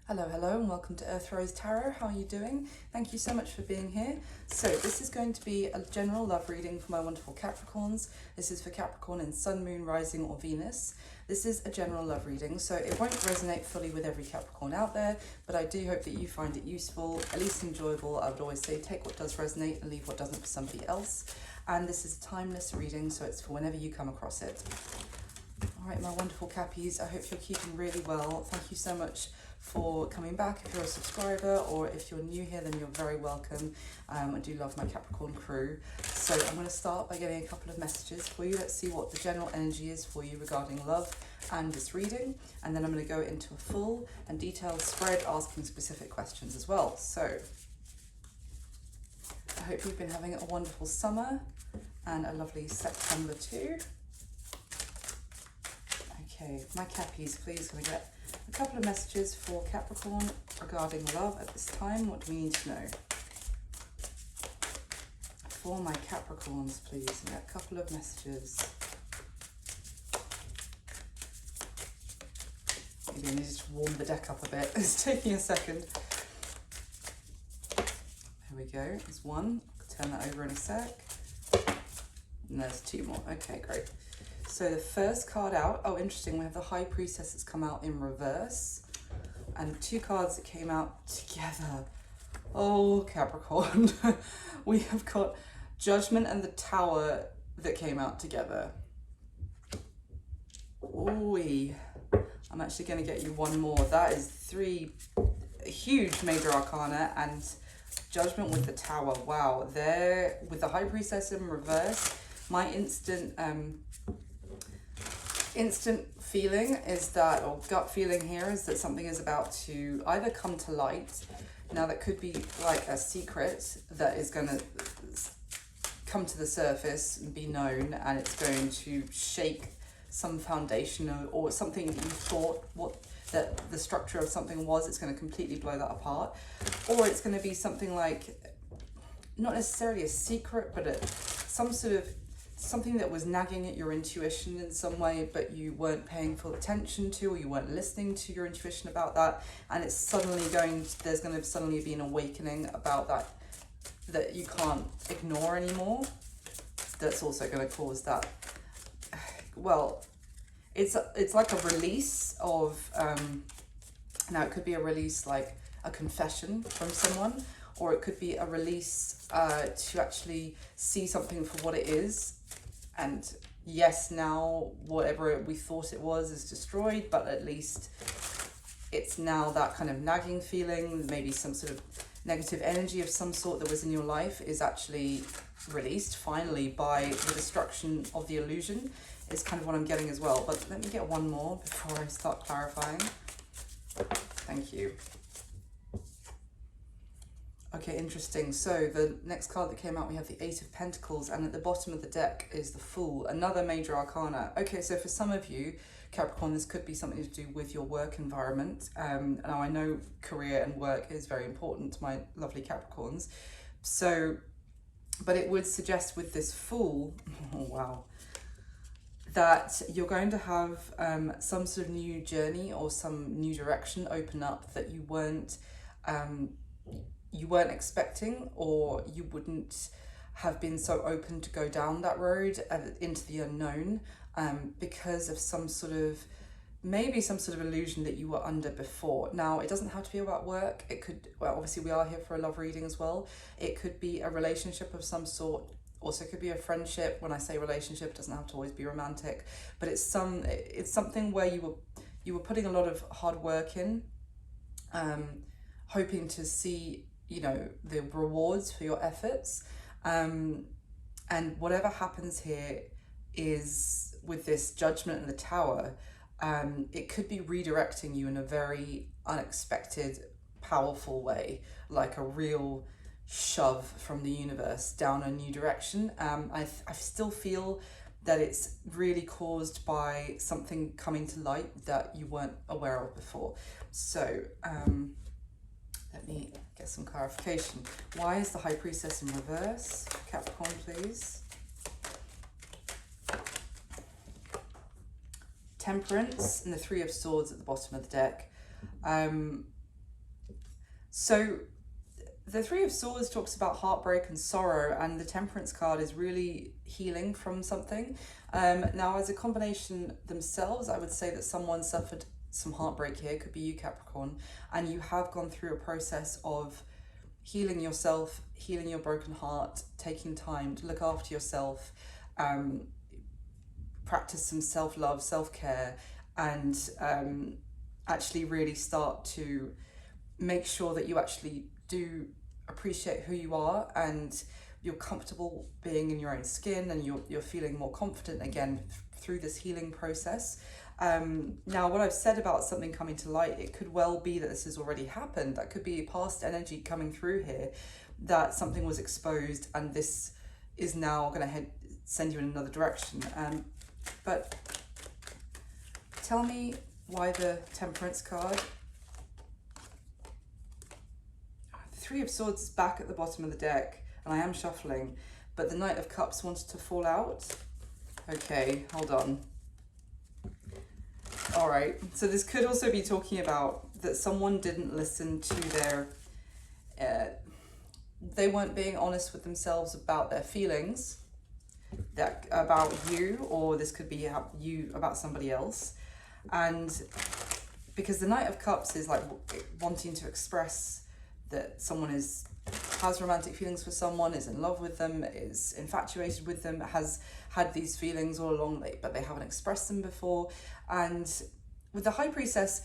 Hello, hello, and welcome to Earth Rose Tarot. How are you doing? Thank you so much for being here. So this is going to be a general love reading for my wonderful Capricorns. This is for Capricorn in Sun, Moon, Rising, or Venus. This is a general love reading, so it won't resonate fully with every Capricorn out there, but I do hope that you find it useful, at least enjoyable. I would always say take what does resonate and leave what doesn't for somebody else. And this is a timeless reading, so it's for whenever you come across it. All right, my wonderful Cappies, I hope you're keeping really well. Thank you so much for coming back. If you're a subscriber or if you're new here, then you're very welcome. I do love my Capricorn crew. So I'm going to start by getting a couple of messages for you. Let's see what the general energy is for you regarding love and this reading. And then I'm going to go into a full and detailed spread asking specific questions as well. So I hope you've been having a wonderful summer and a lovely September too. Okay, my Cappies, please, can we get a couple of messages for Capricorn regarding love at this time? What do we need to know? For my Capricorns, please, we get a couple of messages. Maybe I need to warm the deck up a bit. It's taking a second. There we go. There's one. I'll turn that over in a sec. And there's two more. Okay, great. So the first card out, oh interesting, we have the High Priestess that's come out in reverse. And two cards that came out together. Oh, Capricorn. We have got Judgment and the Tower that came out together. Ooh, I'm actually going to get you one more. That is three huge major arcana and Judgment with the Tower. Wow, there with the High Priestess in reverse, my instant feeling is that, or gut feeling here, is that something is about to either come to light. Now that could be like a secret that is going to come to the surface and be known, and it's going to shake some foundation or something that you thought that the structure of something was. It's going to completely blow that apart. Or it's going to be something like, not necessarily a secret, but some sort of something that was nagging at your intuition in some way, but you weren't paying full attention to, or you weren't listening to your intuition about that, and it's suddenly there's going to suddenly be an awakening about that you can't ignore anymore. That's also going to cause that, well, it's like a release of, now it could be a release like a confession from someone, or it could be a release to actually see something for what it is. And yes, now whatever we thought it was is destroyed, but at least it's now that kind of nagging feeling, maybe some sort of negative energy of some sort that was in your life is actually released finally by the destruction of the illusion, is kind of what I'm getting as well. But let me get one more before I start clarifying. Thank you. Okay, interesting. So the next card that came out, we have the Eight of Pentacles, and at the bottom of the deck is the Fool, another major arcana. Okay, so for some of you, Capricorn, this could be something to do with your work environment. Now I know career and work is very important to my lovely Capricorns. So, but it would suggest with this Fool, oh wow, that you're going to have some sort of new journey or some new direction open up that you weren't expecting, or you wouldn't have been so open to go down that road into the unknown, because of some sort of illusion that you were under before. Now, it doesn't have to be about work. It could, well, obviously we are here for a love reading as well. It could be a relationship of some sort. Also, it could be a friendship. When I say relationship, it doesn't have to always be romantic, but it's something where you were putting a lot of hard work in, hoping to see, you know, the rewards for your efforts, and whatever happens here is with this Judgment and the Tower, it could be redirecting you in a very unexpected, powerful way, like a real shove from the universe down a new direction. I still feel that it's really caused by something coming to light that you weren't aware of before. So let me get some clarification. Why is the High Priestess in reverse? Capricorn, please. Temperance and the Three of Swords at the bottom of the deck. So the Three of Swords talks about heartbreak and sorrow, and the Temperance card is really healing from something. Now, as a combination themselves, I would say that someone suffered some heartbreak here, could be you, Capricorn, and you have gone through a process of healing yourself, healing your broken heart, taking time to look after yourself, practice some self-love, self-care, and actually really start to make sure that you actually do appreciate who you are, and you're comfortable being in your own skin, and you're feeling more confident again through this healing process. Now, what I've said about something coming to light, it could well be that this has already happened. That could be past energy coming through here, that something was exposed and this is now going to send you in another direction. But tell me why the Temperance card. Three of Swords is back at the bottom of the deck, and I am shuffling, but the Knight of Cups wanted to fall out. Okay, hold on. All right, so this could also be talking about that someone didn't listen to their, they weren't being honest with themselves about their feelings, that about you, or this could be you about somebody else. And because the Knight of Cups is like wanting to express that someone has romantic feelings for someone, is in love with them, is infatuated with them, has had these feelings all along, but they haven't expressed them before. And with the High Priestess,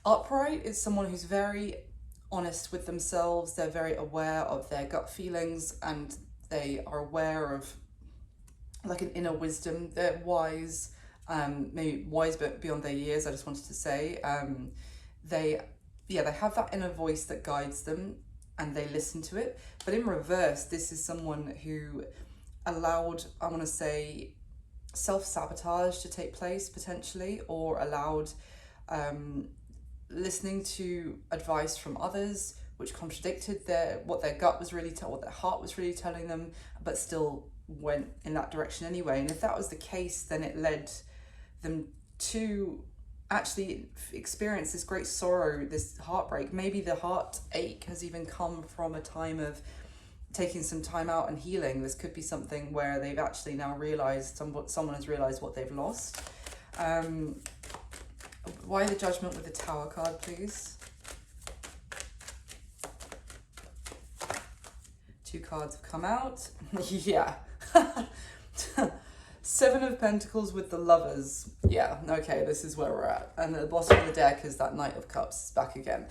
upright is someone who's very honest with themselves. They're very aware of their gut feelings, and they are aware of like an inner wisdom. They're wise, maybe wise but beyond their years, I just wanted to say. They have that inner voice that guides them, and they listen to it. But in reverse, this is someone who allowed, I want to say, self-sabotage to take place potentially, or allowed listening to advice from others which contradicted what their gut was really what their heart was really telling them, but still went in that direction anyway. And if that was the case, then it led them to actually experience this great sorrow, this heartbreak. Maybe the heartache has even come from a time of taking some time out and healing. This could be something where they've actually now realized, someone has realized what they've lost. Why the Judgment with the Tower card, please? 2 cards have come out. Yeah. 7 of Pentacles with the Lovers. Yeah, okay, this is where we're at. And at the bottom of the deck is that Knight of Cups back again.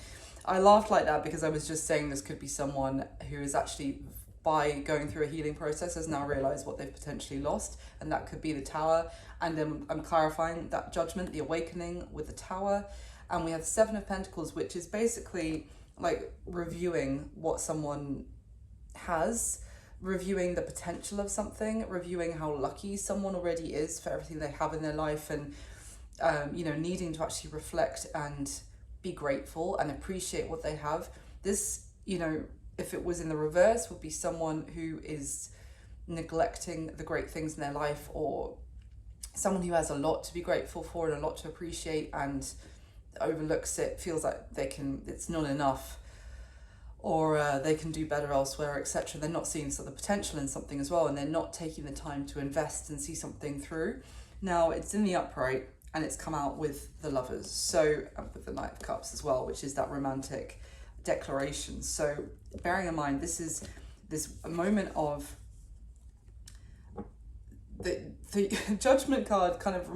I laughed like that because I was just saying this could be someone who is actually, by going through a healing process, has now realized what they've potentially lost, and that could be the Tower. And then I'm clarifying that Judgment, the Awakening with the Tower. And we have 7 of Pentacles, which is basically like reviewing what someone has, reviewing the potential of something, reviewing how lucky someone already is for everything they have in their life, and needing to actually reflect and be grateful and appreciate what they have. This, if it was in the reverse, would be someone who is neglecting the great things in their life, or someone who has a lot to be grateful for and a lot to appreciate and overlooks it, feels like it's not enough, or they can do better elsewhere, etc. They're not seeing the potential in something as well, and they're not taking the time to invest and see something through. Now, it's in the upright, and it's come out with the Lovers, so with the Knight of Cups as well, which is that romantic declaration. So bearing in mind, this is this moment of the Judgment card kind of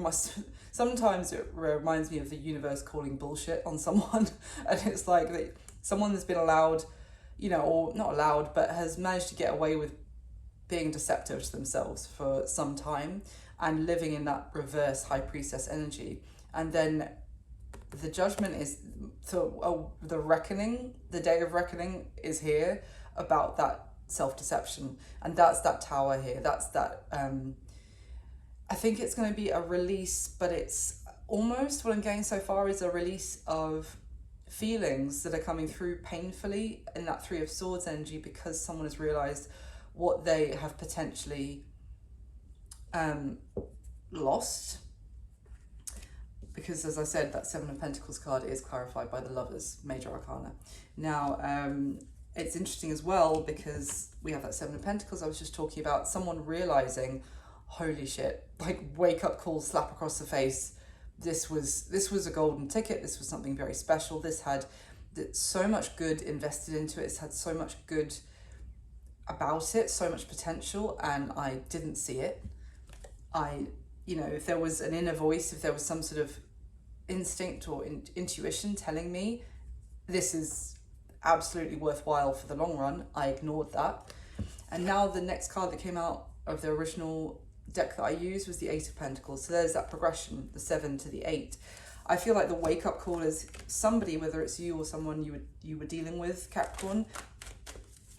sometimes it reminds me of the universe calling bullshit on someone. And it's like someone that's been allowed, or not allowed, but has managed to get away with being deceptive to themselves for some time and living in that reverse High Priestess energy. And then the Judgment is, the reckoning, the day of reckoning is here about that self-deception. And that's that Tower here. That's that, I think it's going to be a release, but it's almost, what I'm getting so far is a release of feelings that are coming through painfully in that 3 of Swords energy, because someone has realized what they have potentially lost. because as I said, that Seven of Pentacles card is clarified by the Lovers, Major Arcana. Now, it's interesting as well because we have that Seven of Pentacles I was just talking about, someone realizing, holy shit, like wake up call, slap across the face. This was a golden ticket. This was something very special. This had so much good invested into it. It's had so much good about it, so much potential, and I didn't see it. If there was an inner voice, if there was some sort of instinct or intuition telling me this is absolutely worthwhile for the long run, I ignored that. And now the next card that came out of the original deck that I used was the Eight of Pentacles. So there's that progression, the 7 to the 8. I feel like the wake-up call is somebody, whether it's you or someone you were dealing with, Capricorn,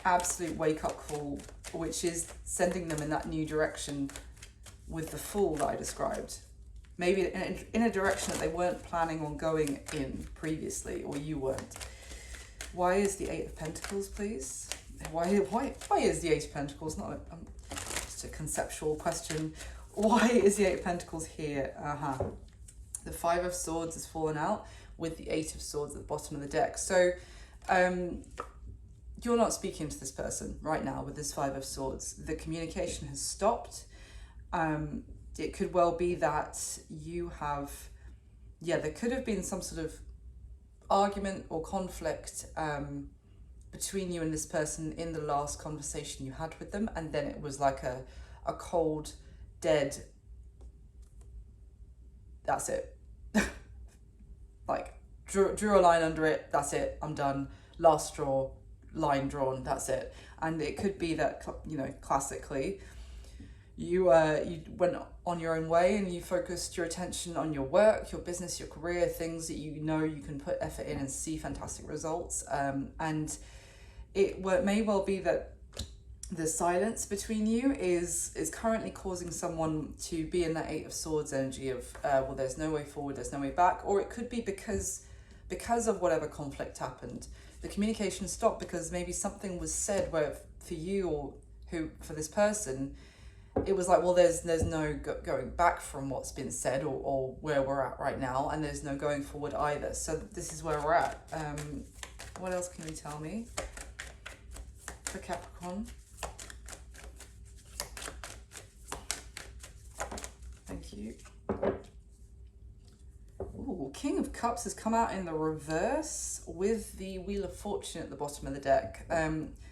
absolute wake-up call, which is sending them in that new direction with the Fool that I described. Maybe in a direction that they weren't planning on going in previously, or you weren't. Why is the Eight of Pentacles, please? Why is the Eight of Pentacles? Not just a conceptual question. Why is the Eight of Pentacles here? The Five of Swords has fallen out with the Eight of Swords at the bottom of the deck. So you're not speaking to this person right now with this Five of Swords. The communication has stopped. It could well be that you have, there could have been some sort of argument or conflict between you and this person in the last conversation you had with them, and then it was like a cold, dead, that's it. Like drew a line under it, that's it, I'm done, last straw, line drawn, that's it. And it could be that, classically you went on your own way and you focused your attention on your work, your business, your career, things that you can put effort in and see fantastic results. And it may well be that the silence between you is currently causing someone to be in that Eight of Swords energy of, well, there's no way forward, there's no way back. Or it could be because of whatever conflict happened. The communication stopped because maybe something was said where for you or for this person, it was like, well, there's no going back from what's been said or where we're at right now, and there's no going forward either. So this is where we're at. What else can you tell me for Capricorn? Thank you. Ooh, King of Cups has come out in the reverse with the Wheel of Fortune at the bottom of the deck.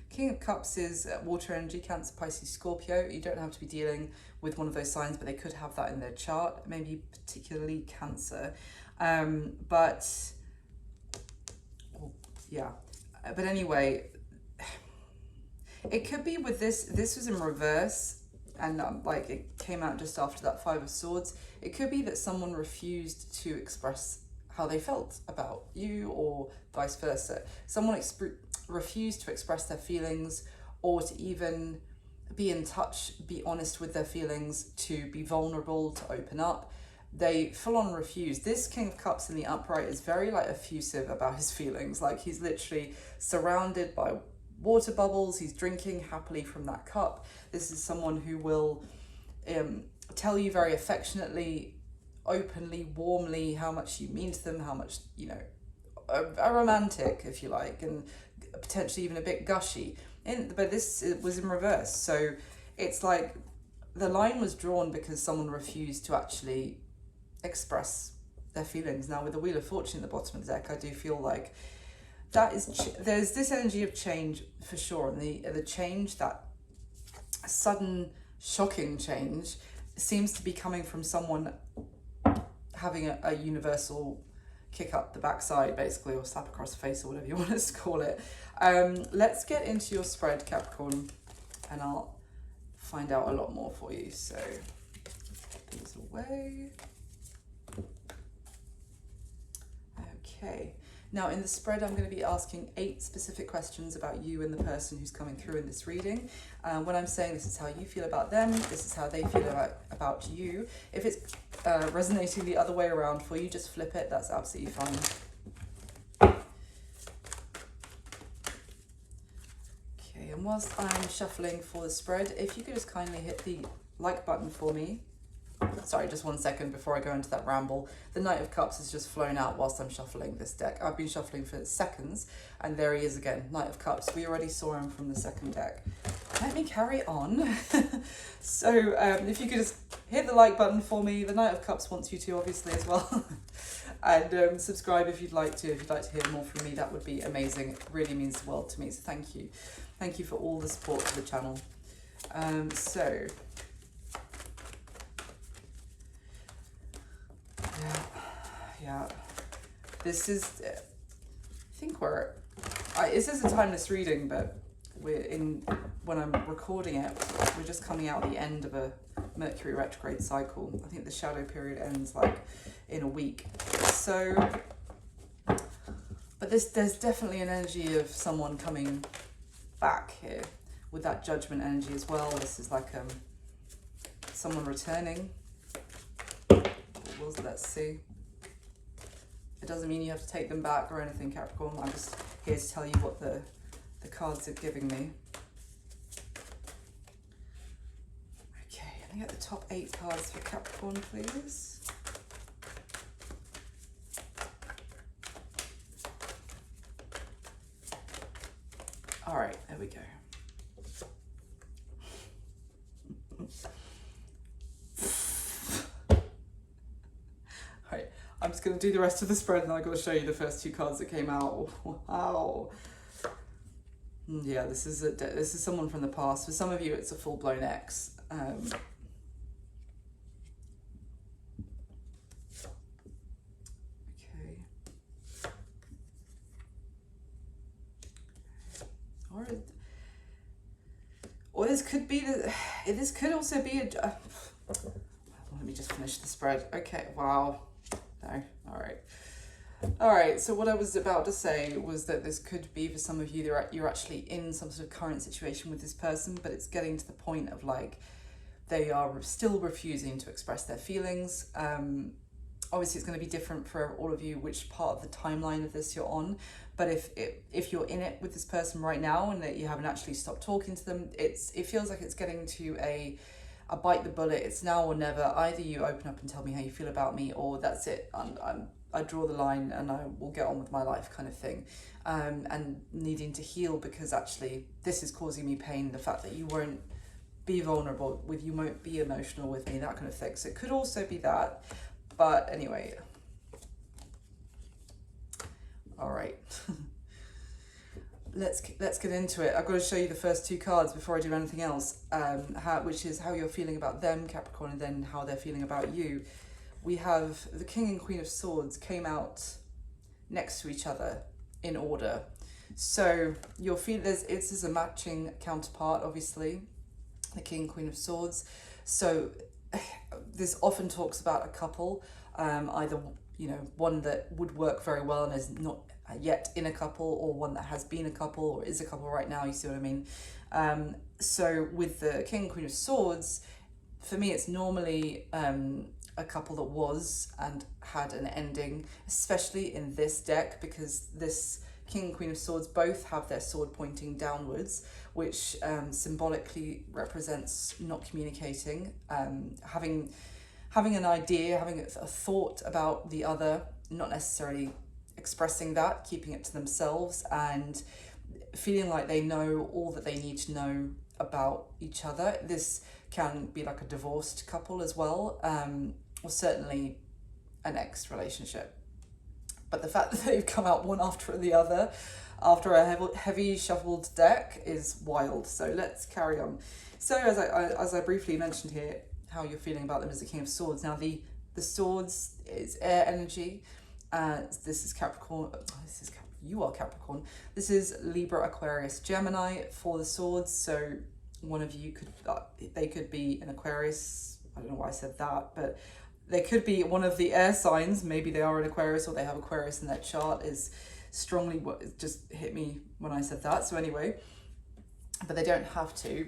King of Cups is water energy, Cancer, Pisces, Scorpio. You don't have to be dealing with one of those signs, but they could have that in their chart, maybe particularly Cancer. But anyway, it could be with this was in reverse, and like it came out just after that Five of Swords. It could be that someone refused to express how they felt about you, or vice versa. Someone refused to express their feelings, or to even be in touch, be honest with their feelings, to be vulnerable, to open up. They full on refused. This King of Cups in the upright is very effusive about his feelings. Like he's literally surrounded by water bubbles. He's drinking happily from that cup. This is someone who will tell you very affectionately, openly, warmly how much you mean to them, how much, a romantic, if you like, and potentially even a bit gushy. But this was in reverse. So it's like the line was drawn because someone refused to actually express their feelings. Now with the Wheel of Fortune at the bottom of the deck, I do feel like there's this energy of change for sure, and the change, that sudden shocking change, seems to be coming from someone having a universal kick up the backside, basically, or slap across the face, or whatever you want us to call it. Let's get into your spread, Capricorn, and I'll find out a lot more for you. So put these away. Okay. Now in the spread, I'm going to be asking 8 specific questions about you and the person who's coming through in this reading. When I'm saying this is how you feel about them, this is how they feel about you. If it's resonating the other way around for you, just flip it. That's absolutely fine. Okay, and whilst I'm shuffling for the spread, if you could just kindly hit the like button for me. Sorry, just 1 second before I go into that ramble. The Knight of Cups has just flown out whilst I'm shuffling this deck. I've been shuffling for seconds, and there he is again, Knight of Cups. We already saw him from the second deck. Let me carry on. So if you could just hit the like button for me. The Knight of Cups wants you to, obviously, as well. And subscribe if you'd like to. If you'd like to hear more from me, that would be amazing. It really means the world to me, so thank you. Thank you for all the support for the channel. Yeah, this is, I think this is a timeless reading, but when I'm recording it, we're just coming out the end of a Mercury retrograde cycle. I think the shadow period ends like in a week. So, but there's definitely an energy of someone coming back here with that judgment energy as well. This is like someone returning. Let's see. It doesn't mean you have to take them back or anything, Capricorn. I'm just here to tell you what the cards are giving me. Okay, can I get the top 8 cards for Capricorn, please? All right, there we go. I'm just going to do the rest of the spread, and I've got to show you the first 2 cards that came out. Wow. Yeah, this is someone from the past. For some of you, it's a full-blown ex. Okay. Or this could be this could also be a. Let me just finish the spread. Okay. Wow. No. All right, so what I was about to say was that this could be, for some of you, you're actually in some sort of current situation with this person, but it's getting to the point of like they are still refusing to express their feelings. Obviously it's going to be different for all of you which part of the timeline of this you're on, but if you're in it with this person right now and that you haven't actually stopped talking to them, it feels like it's getting to a bite the bullet. It's now or never. Either you open up and tell me how you feel about me, or that's it. I draw the line and I will get on with my life, kind of thing. And needing to heal, because actually this is causing me pain. The fact that you won't be vulnerable with, you won't be emotional with me, that kind of thing. So it could also be that. But anyway. All right. Let's get into it. I've got to show you the first 2 cards before I do anything else, which is how you're feeling about them, Capricorn, and then how they're feeling about you. We have the King and Queen of Swords came out next to each other in order. So you'll feel this is a matching counterpart, obviously, the King and Queen of Swords. So this often talks about a couple, either, you know, one that would work very well and is not yet in a couple, or one that has been a couple or is a couple right now, you see what I mean? So with the King and Queen of Swords, for me it's normally a couple that was and had an ending, especially in this deck, because this King and Queen of Swords both have their sword pointing downwards, which symbolically represents not communicating, having an idea, having a thought about the other, not necessarily expressing that, keeping it to themselves, and feeling like they know all that they need to know about each other. This can be like a divorced couple as well, or certainly an ex relationship. But the fact that they've come out one after the other after a heavy shuffled deck is wild. So let's carry on. So as I briefly mentioned here, how you're feeling about them as the King of Swords. Now the swords is air energy. This is Capricorn. You are Capricorn. This is Libra, Aquarius, Gemini for the swords. So one of you they could be an Aquarius. I don't know why I said that, but they could be one of the air signs. Maybe they are an Aquarius, or they have Aquarius in their chart. Is strongly what just hit me when I said that. So anyway, but they don't have to.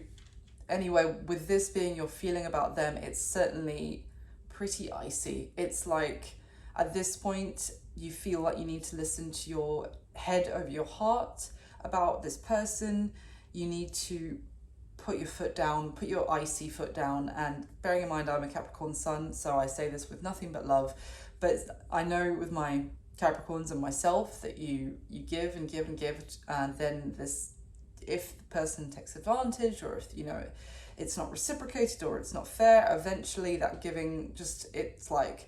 Anyway, with this being your feeling about them, it's certainly pretty icy. It's like at this point, you feel like you need to listen to your head over your heart about this person. You need to put your foot down, put your icy foot down. And bearing in mind I'm a Capricorn sun, so I say this with nothing but love, but I know with my Capricorns and myself that you give and give and give, and then this, if the person takes advantage, or if, you know, it's not reciprocated or it's not fair, eventually that giving just, it's like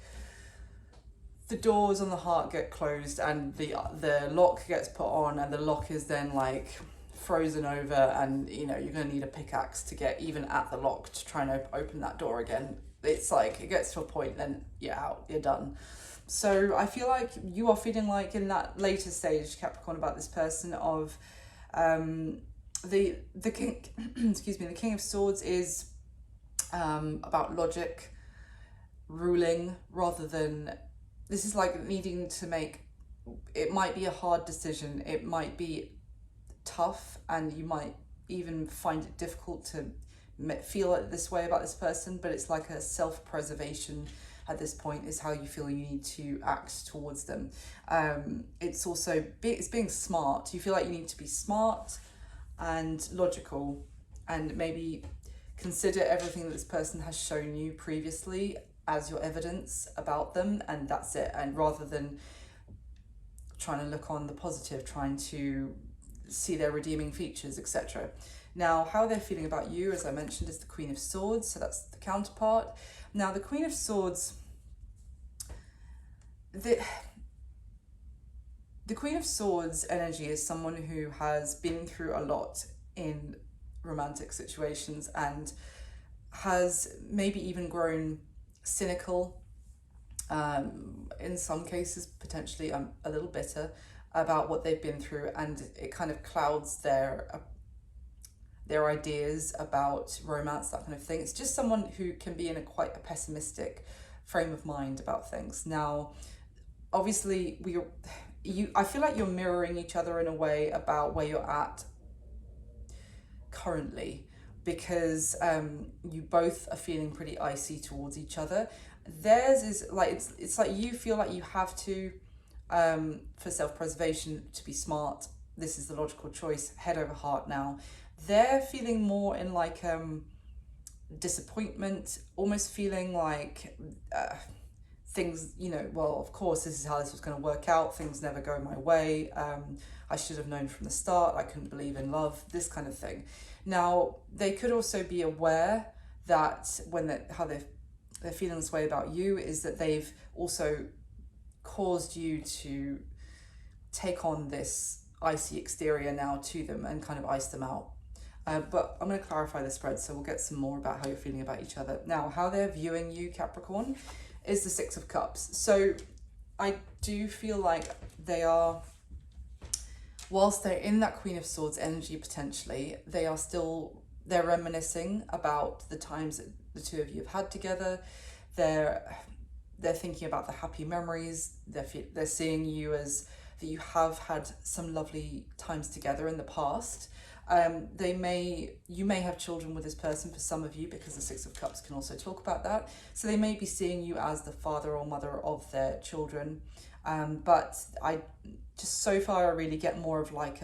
the doors on the heart get closed and the lock gets put on, and the lock is then like frozen over, and you know, you're going to need a pickaxe to get even at the lock to try and open that door again. It's like, it gets to a point, then you're out, you're done. So I feel like you are feeling like in that later stage, Capricorn, about this person of the king excuse me, the King of Swords is about logic, ruling, rather than, this is like needing to make, it might be a hard decision, it might be tough, and you might even find it difficult to feel it this way about this person, but it's like a self-preservation at this point is how you feel you need to act towards them. It's also it's being smart. You feel like you need to be smart and logical, and maybe consider everything that this person has shown you previously as your evidence about them, and that's it. And rather than trying to look on the positive, trying to see their redeeming features, etc. Now, how they're feeling about you, as I mentioned, is the Queen of Swords, so that's the counterpart. Now, the Queen of Swords, the Queen of Swords energy is someone who has been through a lot in romantic situations and has maybe even grown cynical, in some cases potentially a little bitter about what they've been through, and it kind of clouds their ideas about romance, that kind of thing. It's just someone who can be in quite a pessimistic frame of mind about things. Now, obviously, I feel like you're mirroring each other in a way about where you're at currently, because you both are feeling pretty icy towards each other. Theirs is like, it's like you feel like you have to, for self-preservation, to be smart. This is the logical choice, head over heart now. They're feeling more in like disappointment, almost feeling like things, you know, well, of course, this is how this was going to work out. Things never go my way. I should have known from the start. I couldn't believe in love, this kind of thing. Now, they could also be aware that when they're feeling this way about you is that they've also caused you to take on this icy exterior now to them and kind of ice them out. But I'm going to clarify the spread, so we'll get some more about how you're feeling about each other. Now, how they're viewing you, Capricorn, is the Six of Cups. So I do feel like they are, whilst they're in that Queen of Swords energy potentially, they're reminiscing about the times that the two of you have had together. They're thinking about the happy memories. They're seeing you as that you have had some lovely times together in the past. You may have children with this person for some of you, because the Six of Cups can also talk about that. So they may be seeing you as the father or mother of their children. But I just, so far, I really get more of like,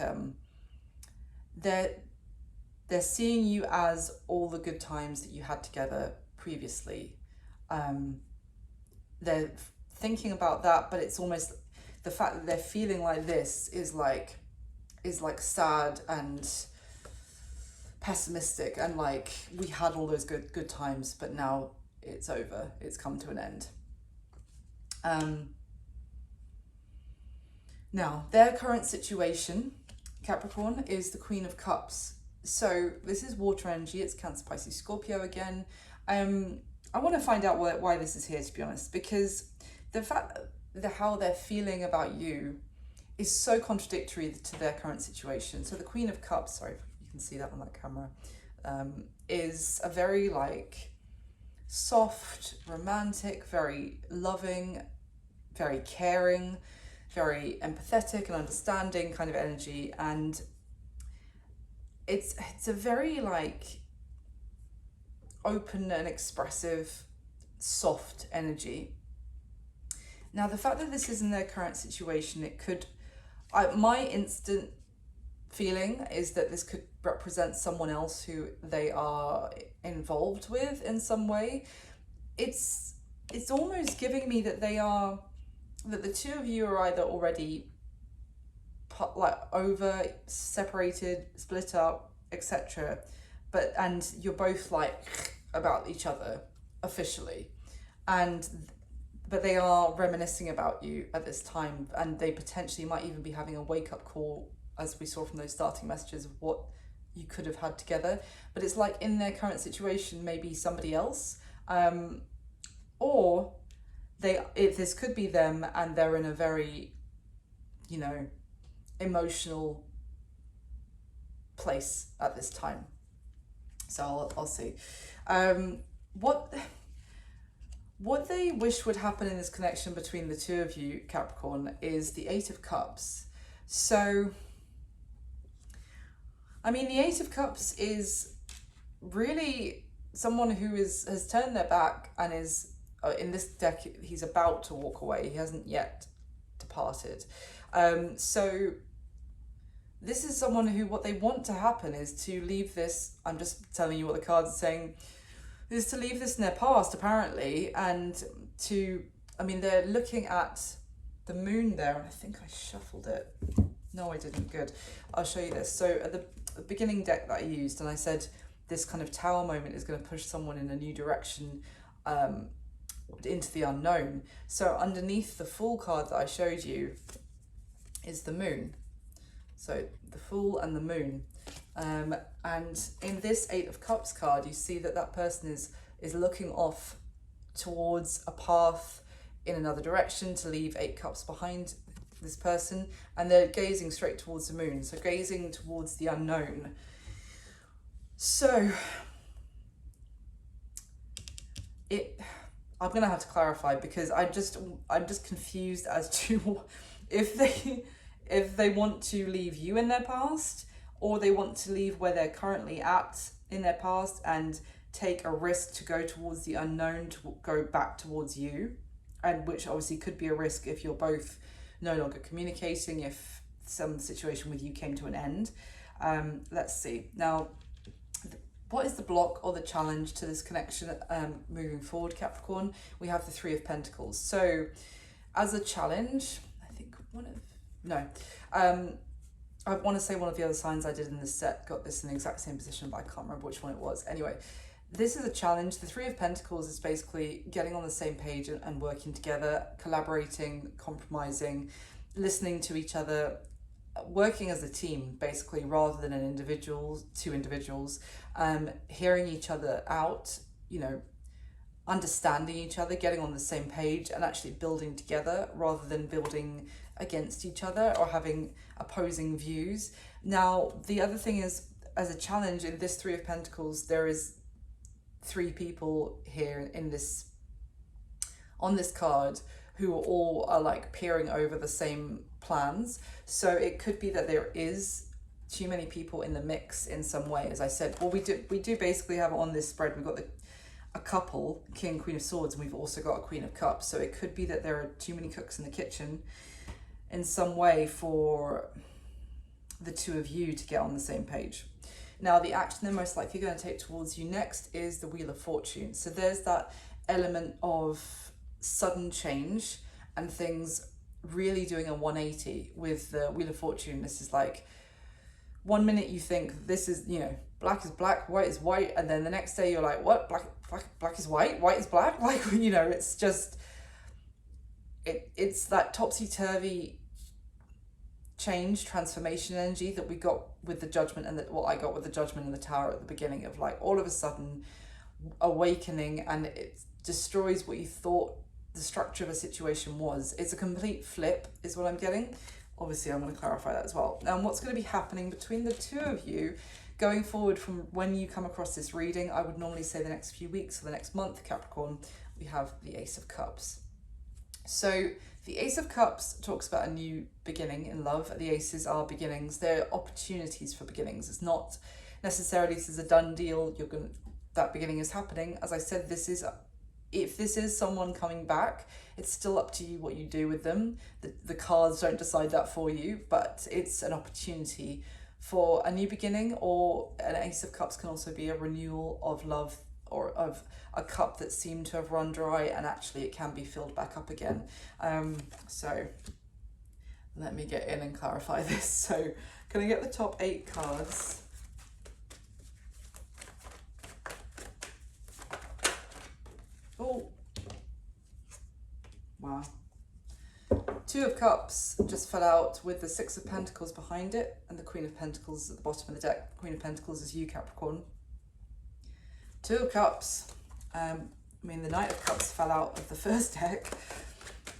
they're seeing you as all the good times that you had together previously. They're thinking about that, but it's almost the fact that they're feeling like this is like sad and pessimistic, and like, we had all those good times, but now it's over, it's come to an end. Now, their current situation, Capricorn, is the Queen of Cups. So this is water energy, it's Cancer, Pisces, Scorpio again. I want to find out why this is here, to be honest, because the fact that how they're feeling about you is so contradictory to their current situation. So the Queen of Cups, sorry, you can see that on that camera, is a very like soft, romantic, very loving, very caring, very empathetic and understanding kind of energy. And it's a very like open and expressive, soft energy. Now, the fact that this is in their current situation, it could, my instant feeling is that this could represent someone else who they are involved with in some way. It's almost giving me that that the two of you are either already like over, separated, split up, etc. And you're both like about each other officially, but they are reminiscing about you at this time, and they potentially might even be having a wake-up call, as we saw from those starting messages, of what you could have had together. But it's like in their current situation, maybe somebody else, or if this could be them and they're in a very, emotional place at this time. So I'll see. What they wish would happen in this connection between the two of you, Capricorn, is the Eight of Cups. So, I mean, the Eight of Cups is really someone who has turned their back and is, in this deck, he's about to walk away. He hasn't yet departed. So this is someone who, what they want to happen is to leave this, I'm just telling you what the cards are saying, is to leave this in their past, apparently, and they're looking at the moon there, and I think I shuffled it. No, I didn't. Good. I'll show you this. So at the beginning deck that I used, and I said this kind of tower moment is going to push someone in a new direction, into the unknown. So underneath the Fool card that I showed you is the moon. So the Fool and the moon. And in this Eight of Cups card, you see that person is looking off towards a path in another direction to leave 8 cups behind this person, and they're gazing straight towards the moon, so gazing towards the unknown. So I'm gonna have to clarify, because I'm just confused as to if they want to leave you in their past, or they want to leave where they're currently at in their past and take a risk to go towards the unknown, to go back towards you, and which obviously could be a risk if you're both no longer communicating, if some situation with you came to an end. Let's see. Now, what is the block or the challenge to this connection moving forward, Capricorn? We have the Three of Pentacles. So as a challenge, I think I want to say one of the other signs I did in this set got this in the exact same position, but I can't remember which one it was. Anyway, this is a challenge. The Three of Pentacles is basically getting on the same page and working together, collaborating, compromising, listening to each other, working as a team, basically, rather than two individuals, hearing each other out, understanding each other, getting on the same page, and actually building together rather than building against each other or having opposing views. Now, the other thing is, as a challenge in this Three of Pentacles, there is 3 people here on this card who all are like peering over the same plans. So it could be that there is too many people in the mix in some way. As I said, well, we do basically have on this spread, we've got a couple, King, Queen of Swords, and we've also got a Queen of Cups. So it could be that there are too many cooks in the kitchen in some way for the two of you to get on the same page. Now, the action they're most likely going to take towards you next is the Wheel of Fortune. So there's that element of sudden change and things really doing a 180 with the Wheel of Fortune. This is like, one minute you think this is, black is black, white is white, and then the next day you're like, what? Black is white is black? Like, it's just, it's that topsy-turvy change, transformation energy that we got with the Judgment, and what I got with the Judgment and the Tower at the beginning of, like, all of a sudden awakening, and it destroys what you thought the structure of a situation was. It's a complete flip is what I'm getting. Obviously, I'm going to clarify that as well. Now, what's going to be happening between the two of you going forward from when you come across this reading, I would normally say the next few weeks or the next month, Capricorn, we have the Ace of Cups. So the Ace of Cups talks about a new beginning in love. The aces are beginnings. They're opportunities for beginnings. It's not necessarily this is a done deal. That beginning is happening. As I said, if this is someone coming back, it's still up to you what you do with them. The cards don't decide that for you, but it's an opportunity for a new beginning, or an Ace of Cups can also be a renewal of love, or of a cup that seemed to have run dry, and actually it can be filled back up again. So let me get in and clarify this. So can I get the top 8 cards? Oh, wow. 2 of Cups just fell out with the 6 of Pentacles behind it, and the Queen of Pentacles at the bottom of the deck. Queen of Pentacles is you, Capricorn. 2 of Cups. I mean, the Knight of Cups fell out of the first deck.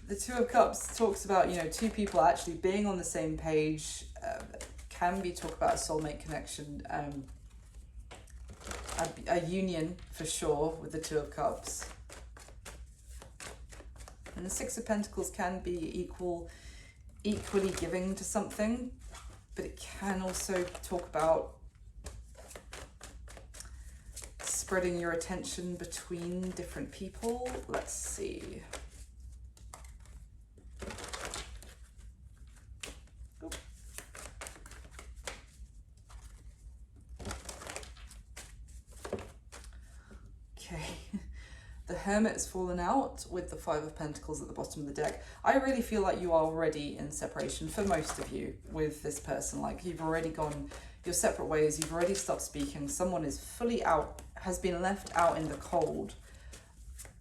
The 2 of Cups talks about, you know, 2 people actually being on the same page. Can be talk about a soulmate connection, a union for sure with the 2 of Cups. And the 6 of Pentacles can be equally giving to something, but it can also talk about spreading your attention between different people. Let's see. Okay. The Hermit's fallen out with the 5 of Pentacles at the bottom of the deck. I really feel like you are already in separation for most of you with this person. Like, you've already gone your separate ways. You've already stopped speaking. Someone is fully out, has been left out in the cold.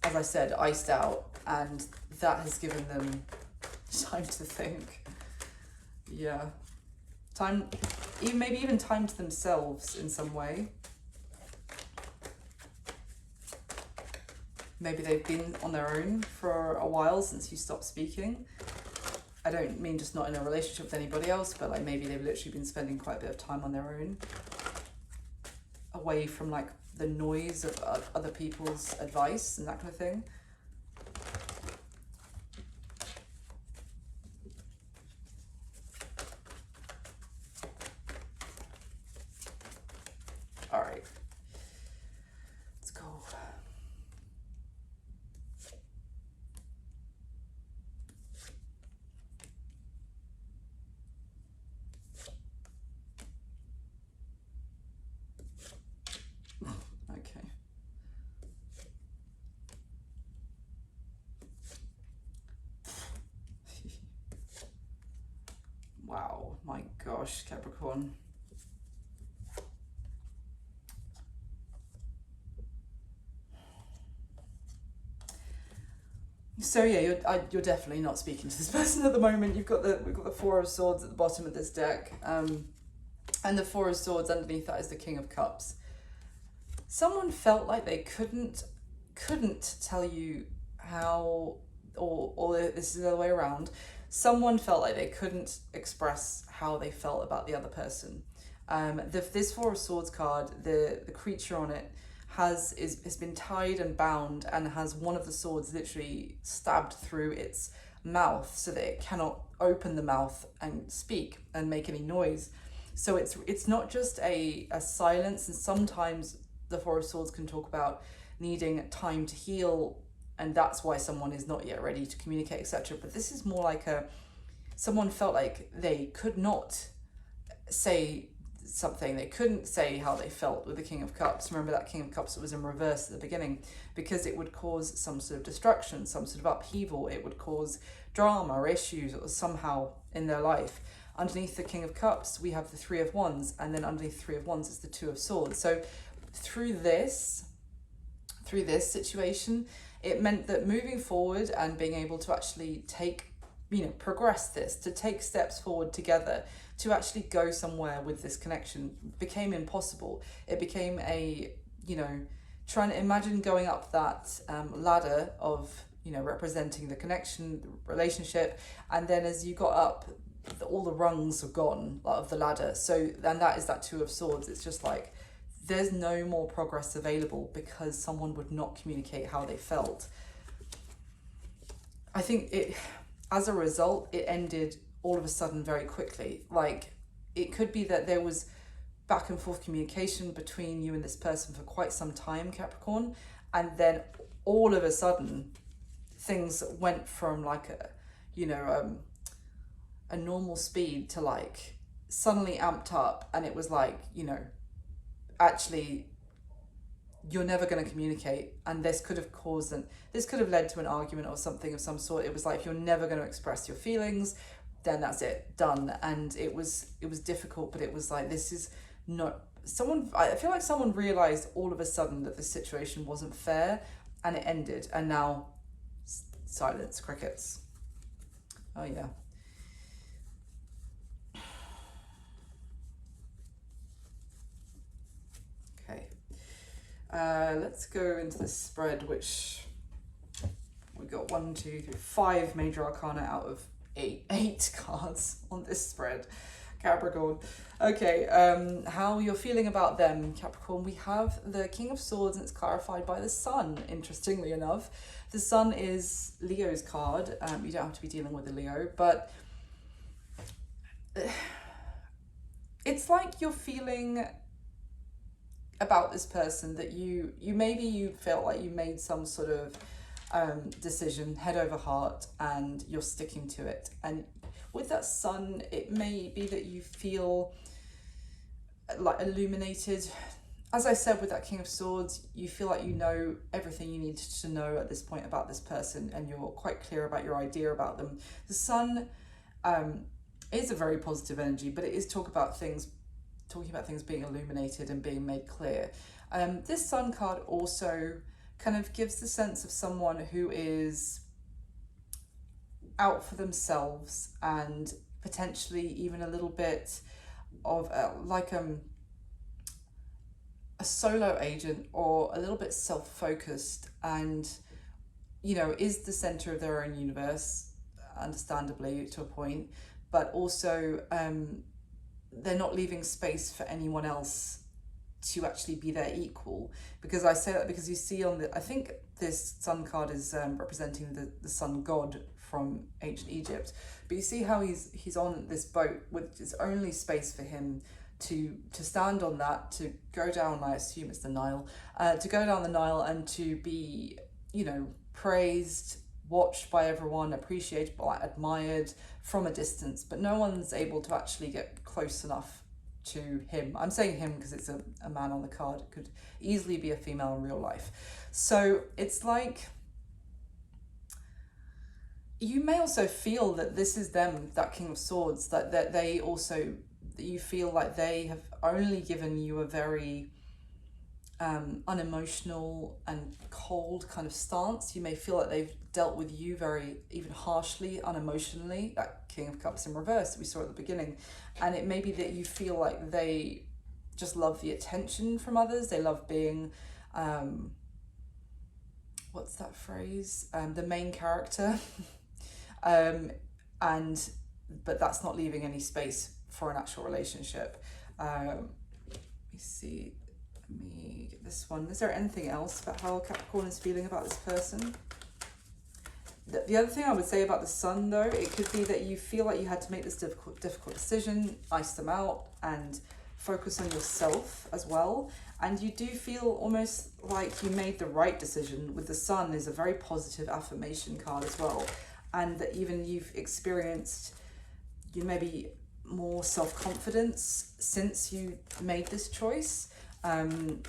As I said, iced out. And that has given them time to think. Yeah. Time, maybe even time to themselves in some way. Maybe they've been on their own for a while since you stopped speaking. I don't mean just not in a relationship with anybody else, but like maybe they've literally been spending quite a bit of time on their own, away from like the noise of other people's advice and that kind of thing. All right. Let's go. Okay. Wow, my gosh, Capricorn. So yeah, you're definitely not speaking to this person at the moment. We've got the 4 of Swords at the bottom of this deck, and the 4 of Swords underneath that is the King of Cups. Someone felt like they couldn't tell you how, or this is the other way around. Someone felt like they couldn't express how they felt about the other person. This 4 of Swords card, the creature on it has been tied and bound, and has one of the swords literally stabbed through its mouth so that it cannot open the mouth and speak and make any noise. So it's not just a silence, and sometimes the 4 of Swords can talk about needing time to heal, and that's why someone is not yet ready to communicate, etc. But this is more like someone felt like they could not say something, they couldn't say how they felt with the King of Cups. Remember that King of Cups that was in reverse at the beginning, because it would cause some sort of destruction, some sort of upheaval. It would cause drama or issues somehow in their life. Underneath the King of Cups, we have the 3 of Wands, and then underneath the 3 of Wands is the 2 of Swords. So through this situation, it meant that moving forward and being able to actually progress this, to take steps forward together, to actually go somewhere with this connection became impossible. It became trying to imagine going up that ladder of, representing the connection, the relationship, and then as you got up, all the rungs are gone of the ladder. So, and that is that 2 of Swords. It's just like, there's no more progress available because someone would not communicate how they felt. I think as a result, it ended all of a sudden very quickly. Like, it could be that there was back and forth communication between you and this person for quite some time, Capricorn, and then all of a sudden things went from like a normal speed to like suddenly amped up, and it was like, you know, actually you're never going to communicate, and this could have led to an argument or something of some sort. It was like, if you're never going to express your feelings, then that's it, done. And it was difficult, but it was like, this is not someone. I feel like someone realized all of a sudden that the situation wasn't fair, and it ended, and now silence, crickets. Oh yeah. Okay. Let's go into the spread, which we got 1, 2, 3, 5 major arcana out of eight cards on this spread, Capricorn. Okay, how you're feeling about them, Capricorn. We have the King of Swords, and it's clarified by the Sun, interestingly enough. The Sun is Leo's card. You don't have to be dealing with a Leo, but it's like you're feeling about this person that you felt like you made some sort of decision head over heart, and you're sticking to it. And with that Sun, it may be that you feel like illuminated. As I said, with that King of Swords, you feel like you know everything you need to know at this point about this person, and you're quite clear about your idea about them. The Sun is a very positive energy, but it is talking about things being illuminated and being made clear. This Sun card also kind of gives the sense of someone who is out for themselves, and potentially even a little bit of a solo agent, or a little bit self-focused, and, you know, is the center of their own universe, understandably to a point, but also they're not leaving space for anyone else to actually be their equal. Because I say that because you see I think this Sun card is representing the sun god from ancient Egypt, but you see how he's on this boat with its only space for him to stand on that, to go down, I assume it's the Nile, to go down the Nile, and to be, you know, praised, watched by everyone, appreciated, admired from a distance, but no one's able to actually get close enough to him. I'm saying him because it's a man on the card. It could easily be a female in real life. So it's like, you may also feel that this is them, that King of Swords, that they also, you feel like they have only given you a very unemotional and cold kind of stance. You may feel like they've dealt with you very, even harshly, unemotionally. That King of Cups in reverse that we saw at the beginning. And it may be that you feel like they just love the attention from others. They love being, what's that phrase? The main character. But that's not leaving any space for an actual relationship. Let me see. Let me get this one. Is there anything else about how Capricorn is feeling about this person? The other thing I would say about the Sun, though, it could be that you feel like you had to make this difficult decision, ice them out, and focus on yourself as well. And you do feel almost like you made the right decision. With the Sun is a very positive affirmation card as well. And that even you've experienced, you maybe more self-confidence since you made this choice. And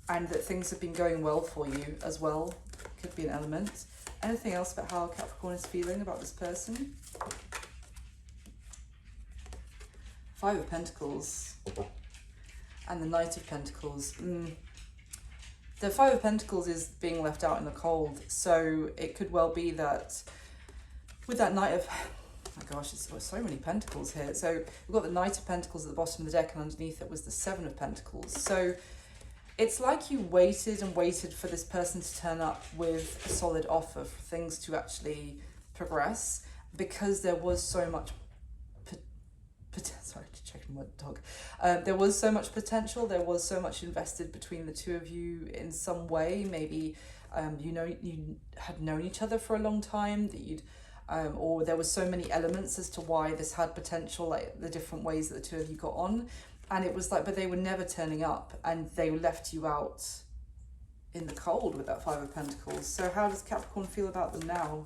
that things have been going well for you as well. Could be an element. Anything else about how Capricorn is feeling about this person? 5 of Pentacles and the Knight of Pentacles. The 5 of Pentacles is being left out in the cold, so it could well be that with that Knight of... Oh my gosh, it's got so many Pentacles here. So we've got the Knight of Pentacles at the bottom of the deck, and underneath it was the 7 of Pentacles. So it's like you waited and waited for this person to turn up with a solid offer, for things to actually progress, because there was so much... Sorry, checking my dog. There was so much potential, there was so much invested between the two of you in some way. Maybe you had known each other for a long time, that you'd or there was so many elements as to why this had potential, like the different ways that the two of you got on. And it was like, but they were never turning up, and they left you out in the cold with that 5 of Pentacles. So how does Capricorn feel about them now?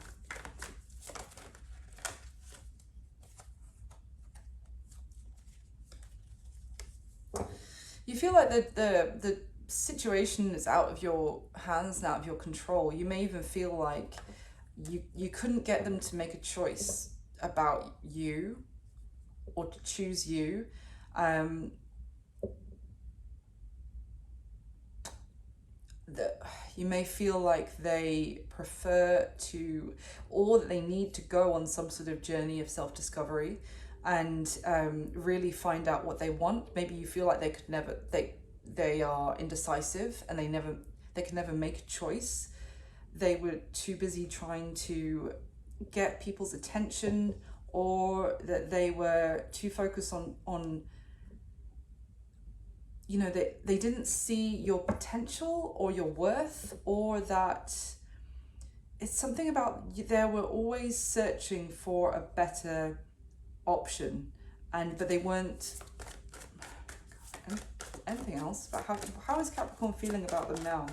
You feel like the situation is out of your hands and out of your control. You may even feel like you couldn't get them to make a choice about you or to choose you. You may feel like they prefer to, or that they need to go on some sort of journey of self-discovery and really find out what they want. Maybe you feel like they could never, they are indecisive and they can never make a choice. They were too busy trying to get people's attention, or that they were too focused on you know, they didn't see your potential or your worth, or that it's something about they were always searching for a better option, but they weren't. Anything else? But how is Capricorn feeling about them now?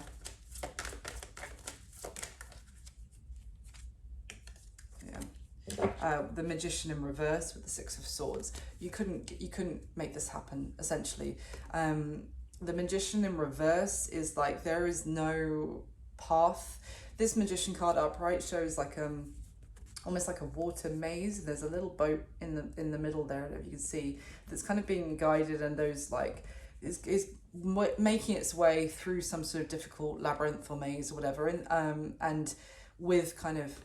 The Magician in reverse with the Six of Swords. You couldn't make this happen, essentially. The Magician in reverse is like there is no path. This Magician card upright shows like almost like a water maze. There's a little boat in the middle there, I don't know if you can see, that's kind of being guided, and those like is making its way through some sort of difficult labyrinth or maze or whatever, and with kind of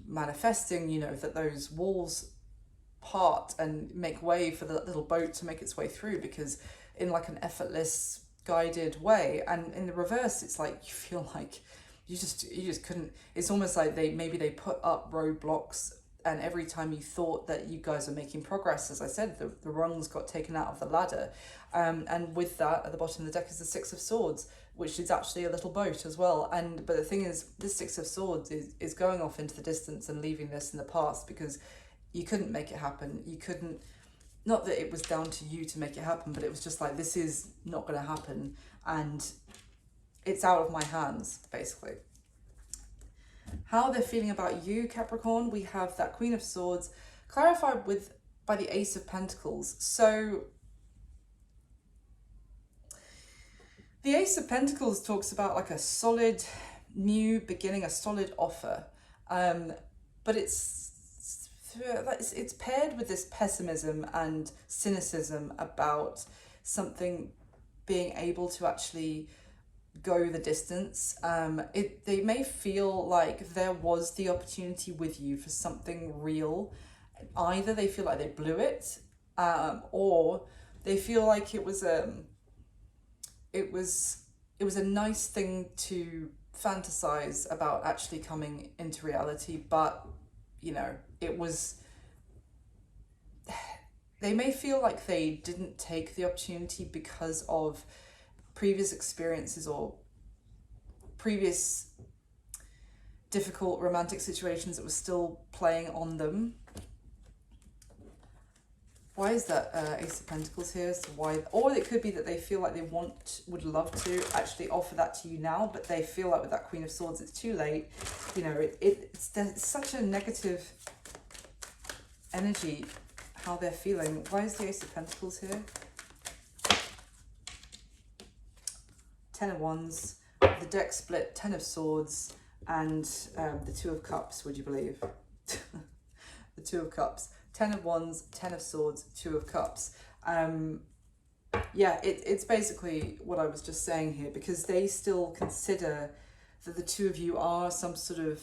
manifesting, you know, that those walls part and make way for the little boat to make its way through, because in like an effortless guided way. And in the reverse, it's like you feel like you just couldn't. It's almost like they put up roadblocks, and every time you thought that you guys are making progress, as I said, the rungs got taken out of the ladder. And with that, at the bottom of the deck is the Six of Swords, which is actually a little boat as well. But the thing is, this Six of Swords is going off into the distance and leaving this in the past, because you couldn't make it happen. You couldn't, not that it was down to you to make it happen, but it was just like, this is not going to happen, and it's out of my hands, basically. How they're feeling about you, Capricorn, we have that Queen of Swords clarified by the Ace of Pentacles. So the Ace of Pentacles talks about like a solid new beginning, a solid offer, but it's paired with this pessimism and cynicism about something being able to actually go the distance. They may feel like there was the opportunity with you for something real. Either they feel like they blew it, or they feel like it was a nice thing to fantasize about actually coming into reality, but you know, they may feel like they didn't take the opportunity because of previous experiences or previous difficult romantic situations that were still playing on them. Why is that Ace of Pentacles here? So why? Or it could be that they feel like they would love to actually offer that to you now, but they feel like with that Queen of Swords, it's too late. You know, it's such a negative energy, how they're feeling. Why is the Ace of Pentacles here? Ten of Wands, the deck split, Ten of Swords, and the Two of Cups, would you believe? The Two of Cups. Ten of Wands, Ten of Swords, Two of Cups. Yeah, it's basically what I was just saying here, because they still consider that the two of you are some sort of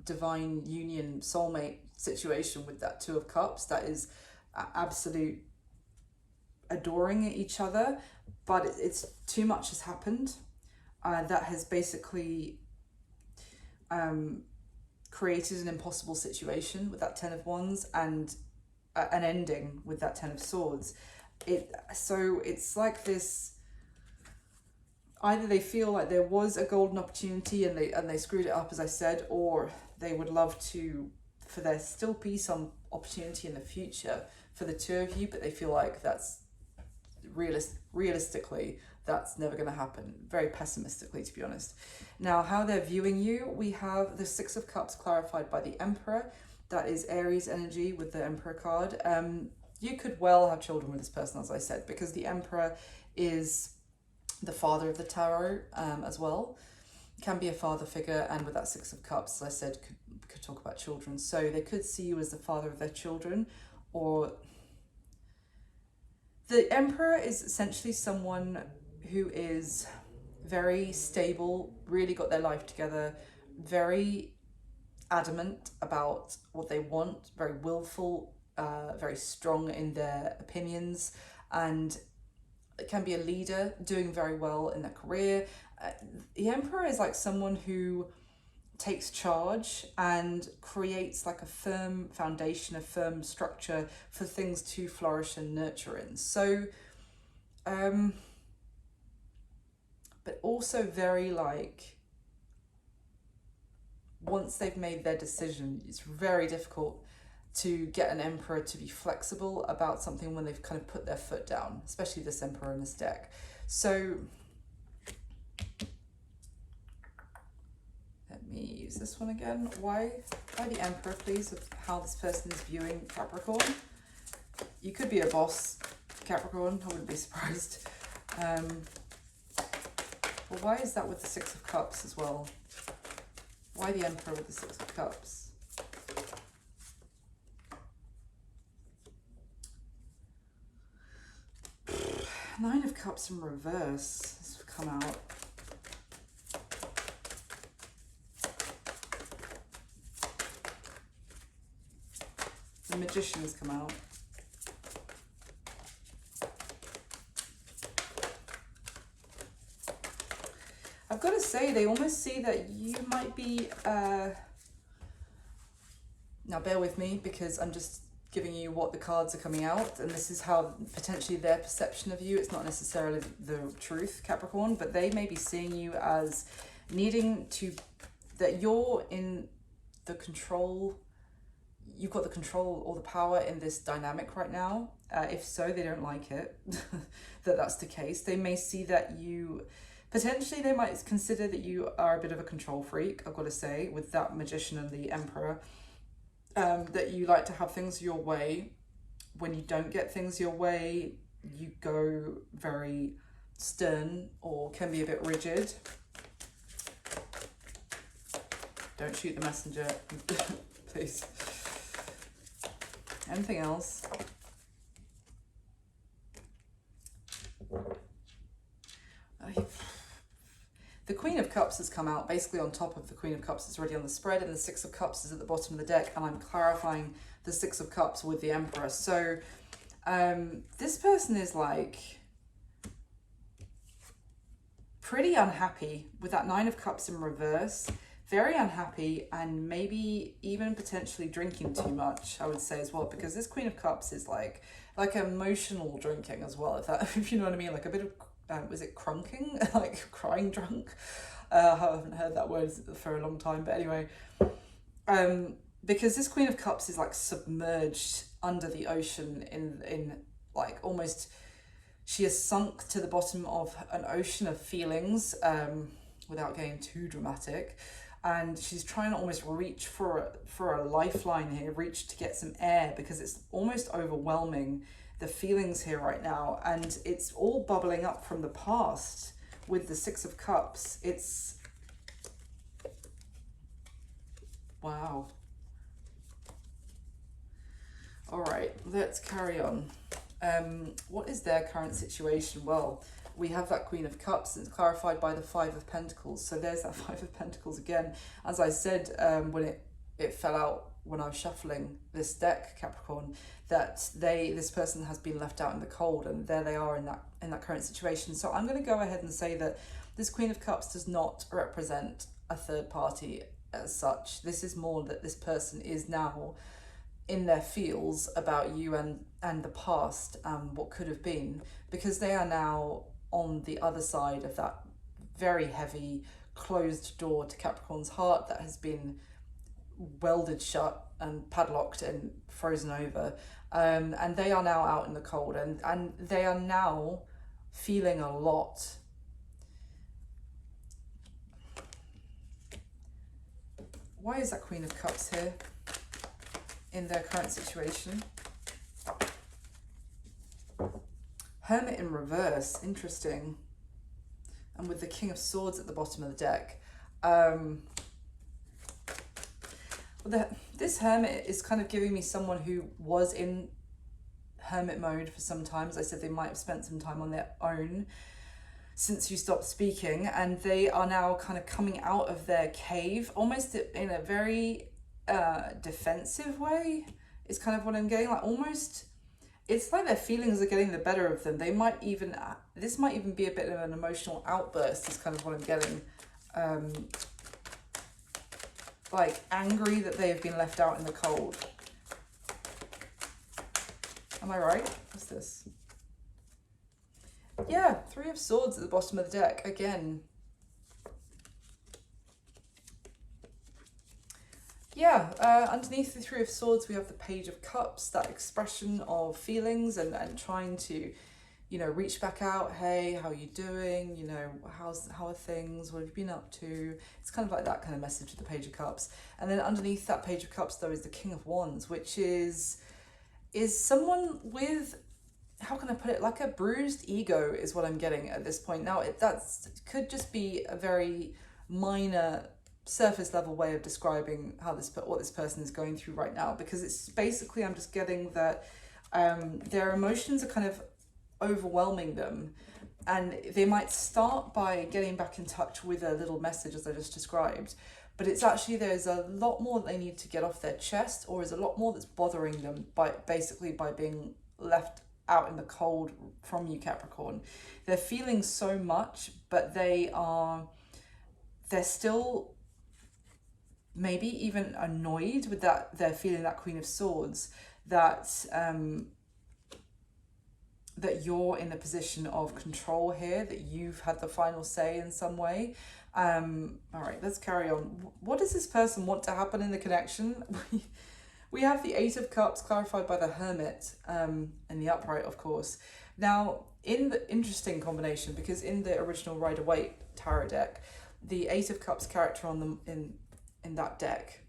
divine union, soulmate situation with that Two of Cups. That is absolute adoring each other, but it's too much has happened. That has basically created an impossible situation with that Ten of Wands, and an ending with that Ten of Swords. So it's like this, either they feel like there was a golden opportunity and they screwed it up, as I said, or they would love for there still be some opportunity in the future for the two of you, but they feel like that's realistically that's never going to happen, very pessimistically, to be honest. Now, how they're viewing you, we have the Six of Cups clarified by the Emperor. That is Aries energy with the Emperor card. you could well have children with this person, as I said, because the Emperor is the father of the tarot as well. Can be a father figure, and with that Six of Cups, as I said, could talk about children. So they could see you as the father of their children, or the Emperor is essentially someone who is very stable, really got their life together, very adamant about what they want, very willful, very strong in their opinions, and can be a leader, doing very well in their career. The Emperor is like someone who takes charge and creates like a firm foundation, a firm structure for things to flourish and nurture in. So, but also very like, once they've made their decision, it's very difficult to get an Emperor to be flexible about something when they've kind of put their foot down, especially this Emperor in this deck. So let me use this one again. Why the Emperor, please, of how this person is viewing Capricorn. You could be a boss, Capricorn, I wouldn't be surprised. Well, why is that with the Six of Cups as well? Why the Emperor with the Six of Cups? Nine of Cups in reverse has come out. The Magician has come out. I've got to say, they almost see that you might be... Now, bear with me, because I'm just giving you what the cards are coming out, and this is how potentially their perception of you. It's not necessarily the truth, Capricorn, but they may be seeing you as needing to... that you're in the control... You've got the control or the power in this dynamic right now. If so, they don't like it, that's the case. They may see that you... Potentially, they might consider that you are a bit of a control freak, I've got to say, with that Magician and the Emperor. That you like to have things your way. When you don't get things your way, you go very stern or can be a bit rigid. Don't shoot the messenger, please. Anything else? The Queen of Cups has come out basically on top of the Queen of Cups. It's already on the spread, and the Six of Cups is at the bottom of the deck, and I'm clarifying the Six of Cups with the Emperor. So this person is like pretty unhappy with that Nine of Cups in reverse. Very unhappy, and maybe even potentially drinking too much, I would say as well, because this Queen of Cups is like emotional drinking as well, if you know what I mean, like a bit of was it crunking? Like crying drunk? I haven't heard that word for a long time, but anyway. Because this Queen of Cups is like submerged under the ocean in like almost, she has sunk to the bottom of an ocean of feelings, without getting too dramatic. And she's trying to almost reach for a lifeline here, reach to get some air, because it's almost overwhelming, the feelings here right now, and it's all bubbling up from the past with the Six of Cups. It's... wow. All right, let's carry on. What is their current situation? Well, we have that Queen of Cups, and it's clarified by the Five of Pentacles. So there's that Five of Pentacles again. As I said, when it fell out when I was shuffling this deck, Capricorn, that this person has been left out in the cold, and there they are in that current situation. So I'm going to go ahead and say that this Queen of Cups does not represent a third party as such. This is more that this person is now in their feels about you and the past, what could have been, because they are now on the other side of that very heavy closed door to Capricorn's heart that has been welded shut and padlocked and frozen over, and they are now out in the cold, and they are now feeling a lot. Why is that Queen of Cups here in their current situation? Hermit in reverse, interesting. And with the King of Swords at the bottom of the deck. This Hermit is kind of giving me someone who was in hermit mode for some time. As I said, they might have spent some time on their own since you stopped speaking, and they are now kind of coming out of their cave, almost in a very defensive way, is kind of what I'm getting. Like, almost, it's like their feelings are getting the better of them. They might even, this might even be a bit of an emotional outburst, is kind of what I'm getting. Like, angry that they have been left out in the cold. Am I right? What's this? Yeah, Three of Swords at the bottom of the deck again. Yeah, underneath the Three of Swords we have the Page of Cups, that expression of feelings and trying to, you know, reach back out. Hey, how are you doing? You know, how are things? What have you been up to? It's kind of like that kind of message with the Page of Cups. And then underneath that Page of Cups though is the King of Wands, which is someone with, how can I put it, like a bruised ego is what I'm getting at this point. Now, that could just be a very minor surface level way of describing what this person is going through right now, because it's basically, I'm just getting that their emotions are kind of overwhelming them, and they might start by getting back in touch with a little message as I just described, but it's actually, there's a lot more that they need to get off their chest, or is a lot more that's bothering them by being left out in the cold from you, Capricorn. They're feeling so much, but they're still maybe even annoyed with that. They're feeling that Queen of Swords, that that you're in a position of control here, that you've had the final say in some way. All right, let's carry on. What does this person want to happen in the connection? We have the Eight of Cups clarified by the Hermit, and the upright, of course. Now, in the interesting combination, because in the original Rider-Waite tarot deck, the Eight of Cups character on them in that deck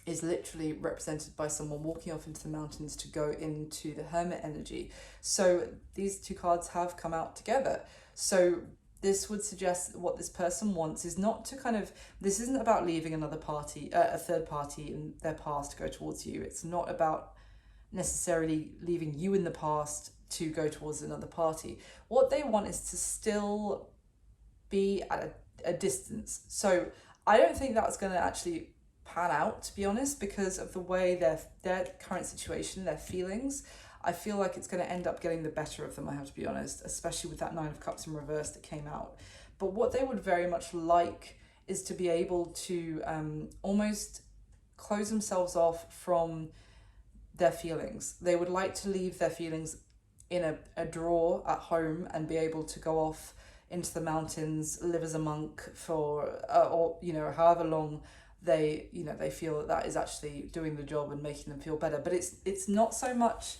is literally represented by someone walking off into the mountains to go into the Hermit energy. So these two cards have come out together. So this would suggest that what this person wants is not to kind of, this isn't about leaving another party, a third party in their past to go towards you. It's not about necessarily leaving you in the past to go towards another party. What they want is to still be at a distance. So I don't think that's going to actually pan out, to be honest, because of the way their current situation, their feelings. I feel like it's going to end up getting the better of them, I have to be honest, especially with that Nine of Cups in reverse that came out. But what they would very much like is to be able to almost close themselves off from their feelings. They would like to leave their feelings in a drawer at home and be able to go off into the mountains, live as a monk for, or, you know, however long they feel that is actually doing the job and making them feel better. But it's not so much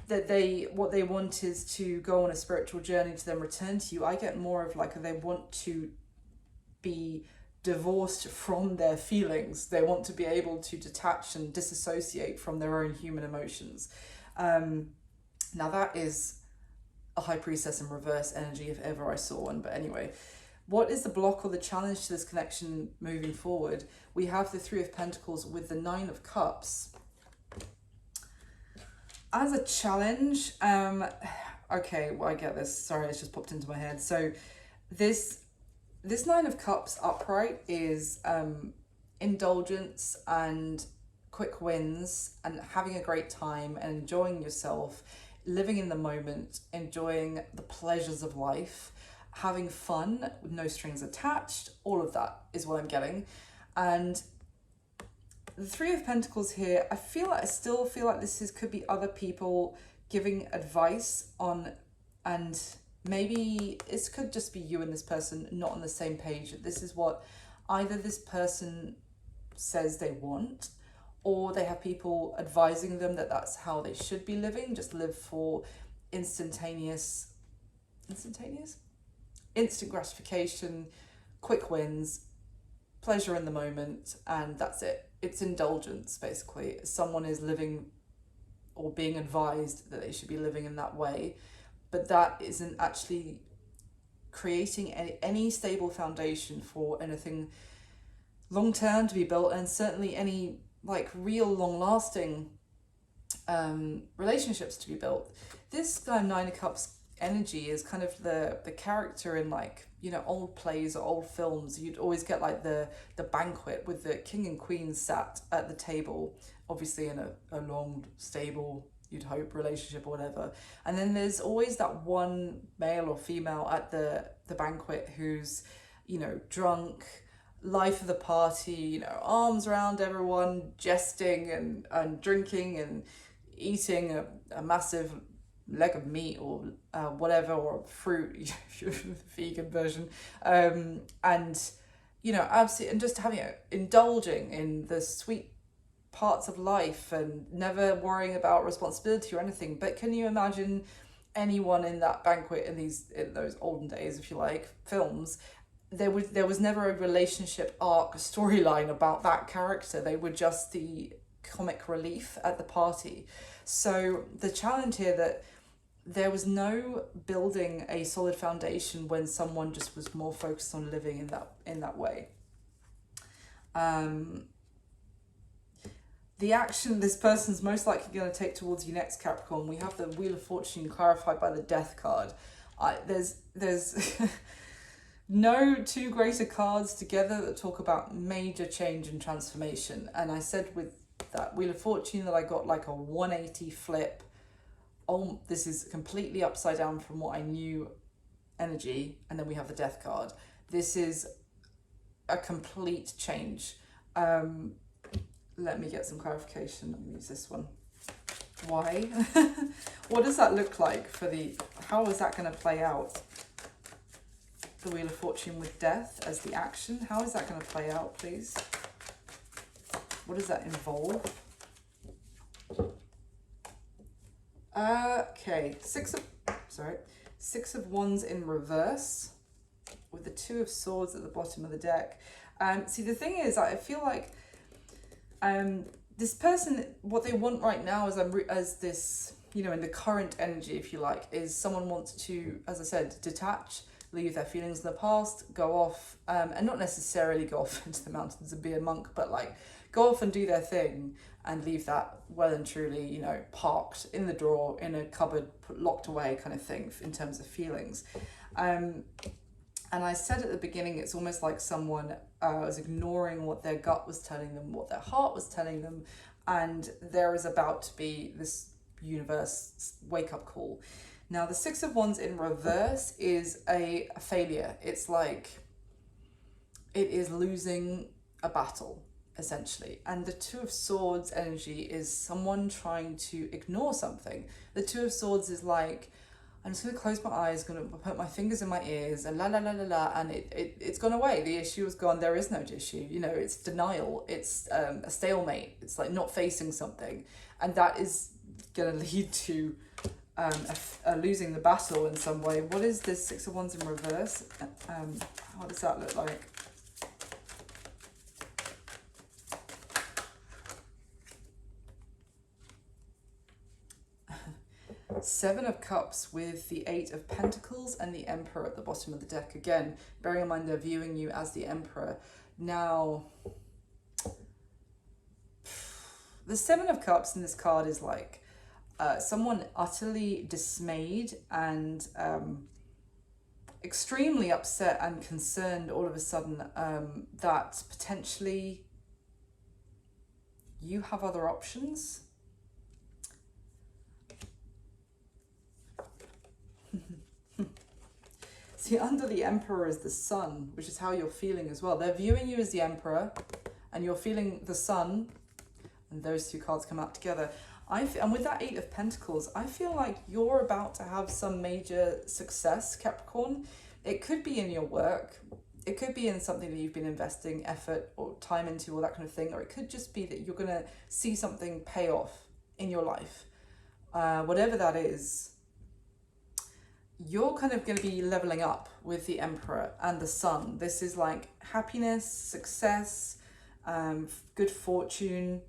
that what they want is to go on a spiritual journey to then return to you. I get more of like, they want to be divorced from their feelings. They want to be able to detach and disassociate from their own human emotions. Now that is a High Priestess in reverse energy if ever I saw one. But anyway, what is the block or the challenge to this connection moving forward? We have the Three of Pentacles with the Nine of Cups. As a challenge, okay, well, I get this. Sorry, it's just popped into my head. So this Nine of Cups upright is indulgence and quick wins and having a great time and enjoying yourself, living in the moment, enjoying the pleasures of life, having fun with no strings attached. All of that is what I'm getting. And the Three of Pentacles here, I still feel like could be other people giving advice on, and maybe it could just be you and this person not on the same page. This is what either this person says they want, or they have people advising them that that's how they should be living. Just live for instant gratification, quick wins, pleasure in the moment, and that's it. It's indulgence, basically. Someone is living or being advised that they should be living in that way. but that isn't actually creating any stable foundation for anything long term to be built, and certainly any like real long lasting relationships to be built. This Nine of Cups energy is kind of the character in, like, you know, old plays or old films. You'd always get like the banquet with the king and queen sat at the table, obviously in a long, stable, you'd hope, relationship or whatever. And then there's always that one male or female at the banquet who's, you know, drunk, life of the party, you know, arms around everyone, jesting and drinking and eating a massive leg of meat or whatever, or fruit if you're the vegan version, and, you know, absolutely, and just having indulging in the sweet parts of life and never worrying about responsibility or anything. But can you imagine anyone in that banquet in those olden days, if you like, films? There was never a relationship arc storyline about that character. They were just the comic relief at the party. So the challenge here, that there was no building a solid foundation when someone just was more focused on living in that way. The action this person's most likely going to take towards you next, Capricorn, we have the Wheel of Fortune clarified by the Death card. There's no two greater cards together that talk about major change and transformation. And I said with that Wheel of Fortune that I got like a 180 flip. Oh, this is completely upside down from what I knew energy. And then we have the Death card. This is a complete change. Let me get some clarification. Let me use this one. Why? What does that look like for how is that going to play out? The Wheel of Fortune with Death as the action. How is that going to play out, please? What does that involve? Okay, Six of Wands in reverse with the Two of Swords at the bottom of the deck. See, the thing is, I feel like this person, what they want right now as this, you know, in the current energy, if you like, is someone wants to, as I said, detach, leave their feelings in the past, go off, and not necessarily go off into the mountains and be a monk, but like go off and do their thing and leave that well and truly, you know, parked in the drawer, in a cupboard, locked away kind of thing in terms of feelings. And I said at the beginning, it's almost like someone was ignoring what their gut was telling them, what their heart was telling them, and there is about to be this universe wake-up call. Now, the Six of Wands in reverse is a failure. It's like it is losing a battle, essentially. And the Two of Swords energy is someone trying to ignore something. The Two of Swords is like, I'm just going to close my eyes, going to put my fingers in my ears, and la la la la la, and it's gone away. The issue is gone. There is no issue. You know, it's denial. It's a stalemate. It's like not facing something. And that is going to lead to losing the battle in some way. What is this Six of Wands in reverse? How does that look like? Seven of Cups with the Eight of Pentacles and the Emperor at the bottom of the deck. Again, bearing in mind they're viewing you as the Emperor. Now, the Seven of Cups in this card is like someone utterly dismayed and extremely upset and concerned all of a sudden that potentially you have other options. See, under the Emperor is the Sun, which is how you're feeling as well. They're viewing you as the Emperor, and you're feeling the Sun, and those two cards come out together. And with that Eight of Pentacles, I feel like you're about to have some major success, Capricorn. It could be in your work. It could be in something that you've been investing effort or time into, or that kind of thing. Or it could just be that you're going to see something pay off in your life. Whatever that is, you're kind of going to be leveling up with the Emperor and the Sun. This is like happiness, success, good fortune.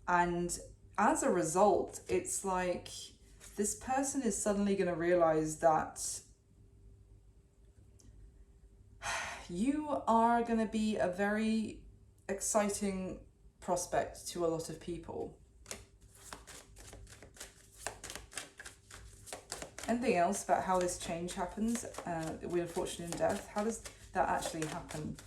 And as a result, it's like this person is suddenly going to realize that you are going to be a very exciting prospect to a lot of people. Anything else about how this change happens? The Wheel of Fortune and Death. How does that actually happen?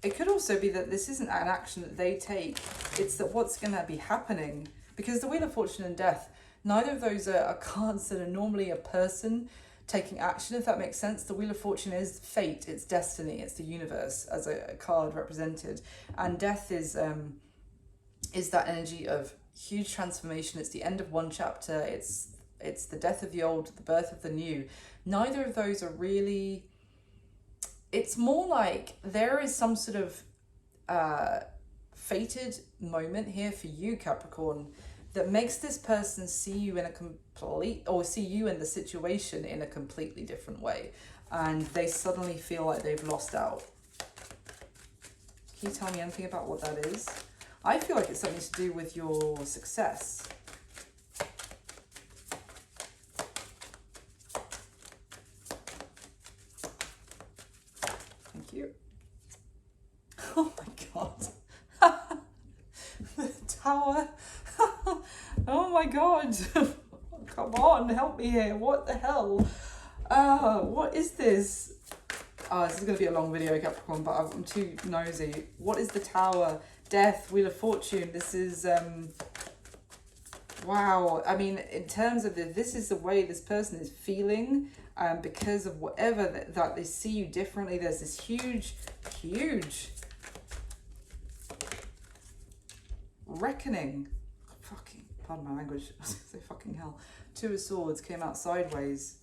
It could also be that this isn't an action that they take. It's that what's going to be happening. Because the Wheel of Fortune and Death, neither of those are cards that are normally a person taking action, if that makes sense. The Wheel of Fortune is fate, it's destiny, it's the universe as a card represented. And Death is that energy of huge transformation. It's the end of one chapter. It's the death of the old, the birth of the new. Neither of those are really... It's more like there is some sort of fated moment here for you, Capricorn, that makes this person see you in a see you in the situation in a completely different way. And they suddenly feel like they've lost out. Can you tell me anything about what that is? I feel like it's something to do with your success. Thank you. Oh my God. The Tower. Oh my God. Come on, help me here. What the hell? What is this? This is going to be a long video, Capricorn, but I'm too nosy. What is the Tower? Death, Wheel of Fortune. This is, wow. I mean, in terms of this is the way this person is feeling, because of whatever that they see you differently. There's this huge reckoning. Fucking, pardon my language. I was going to say fucking hell. Two of Swords came out sideways.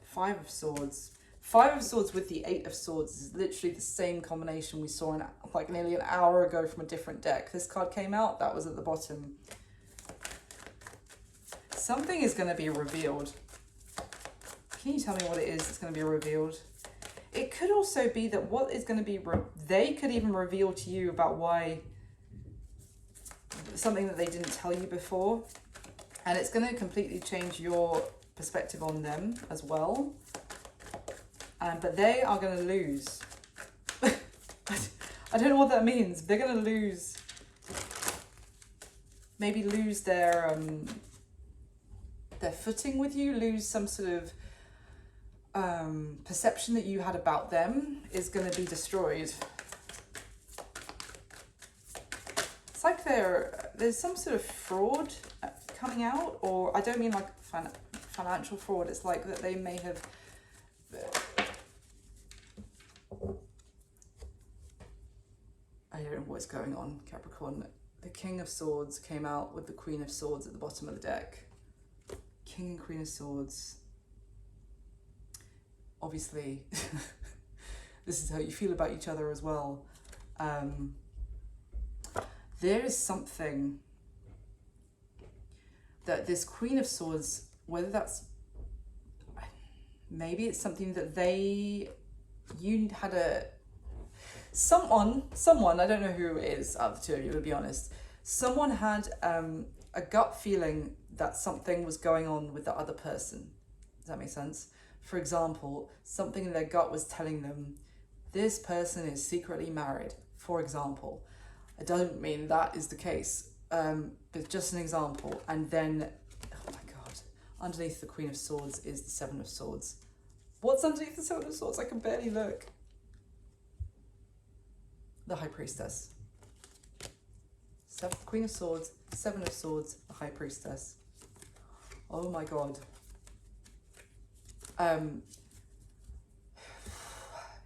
Five of Swords. Five of Swords with the Eight of Swords is literally the same combination we saw in, like, nearly an hour ago from a different deck. This card came out, that was at the bottom. Something is going to be revealed. Can you tell me what it is that's going to be revealed? It could also be that what is going to be... they could even reveal to you about why... something that they didn't tell you before. And it's going to completely change your perspective on them as well. But they are going to lose. I don't know what that means. They're going to lose. Maybe lose their footing with you. Lose some sort of perception that you had about them is going to be destroyed. It's like there's some sort of fraud coming out, or I don't mean like financial fraud. It's like that they may have... I don't know what's going on, Capricorn. The King of Swords came out with the Queen of Swords at the bottom of the deck. King and Queen of Swords. Obviously, this is how you feel about each other as well. There is something that this Queen of Swords, whether that's... maybe it's something that you had a... Someone, I don't know who it is out of the two of you, to be honest. Someone had a gut feeling that something was going on with the other person. Does that make sense? For example, something in their gut was telling them, this person is secretly married, for example. I don't mean that is the case, but just an example. And then, oh my God, underneath the Queen of Swords is the Seven of Swords. What's underneath the Seven of Swords? I can barely look. The High Priestess. Queen of Swords, Seven of Swords, the High Priestess. Oh my God.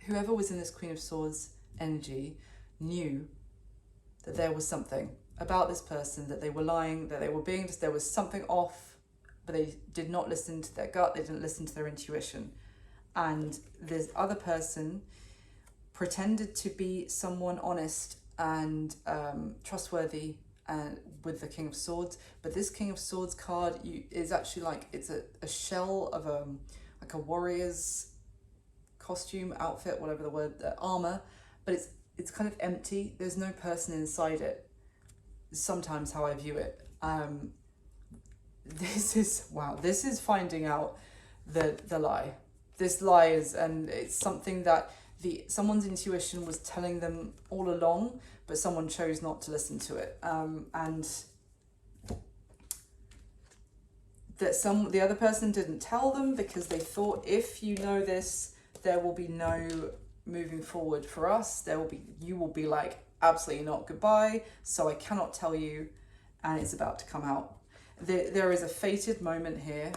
Whoever was in this Queen of Swords energy knew that there was something about this person, that they were lying, that they were being... there was something off, but they did not listen to their gut, they didn't listen to their intuition. And this other person pretended to be someone honest and trustworthy with the King of Swords, but this King of Swords card is actually like, it's a shell of like a warrior's costume, outfit, whatever the word, armor, but it's kind of empty. There's no person inside it. sometimes how I view it. This is finding out the lie. This lie is, and it's something that someone's intuition was telling them all along, but someone chose not to listen to it. And that the other person didn't tell them because they thought, if you know this, there will be no moving forward for us. You will be like, absolutely not, goodbye. So I cannot tell you, and it's about to come out. There is a fated moment here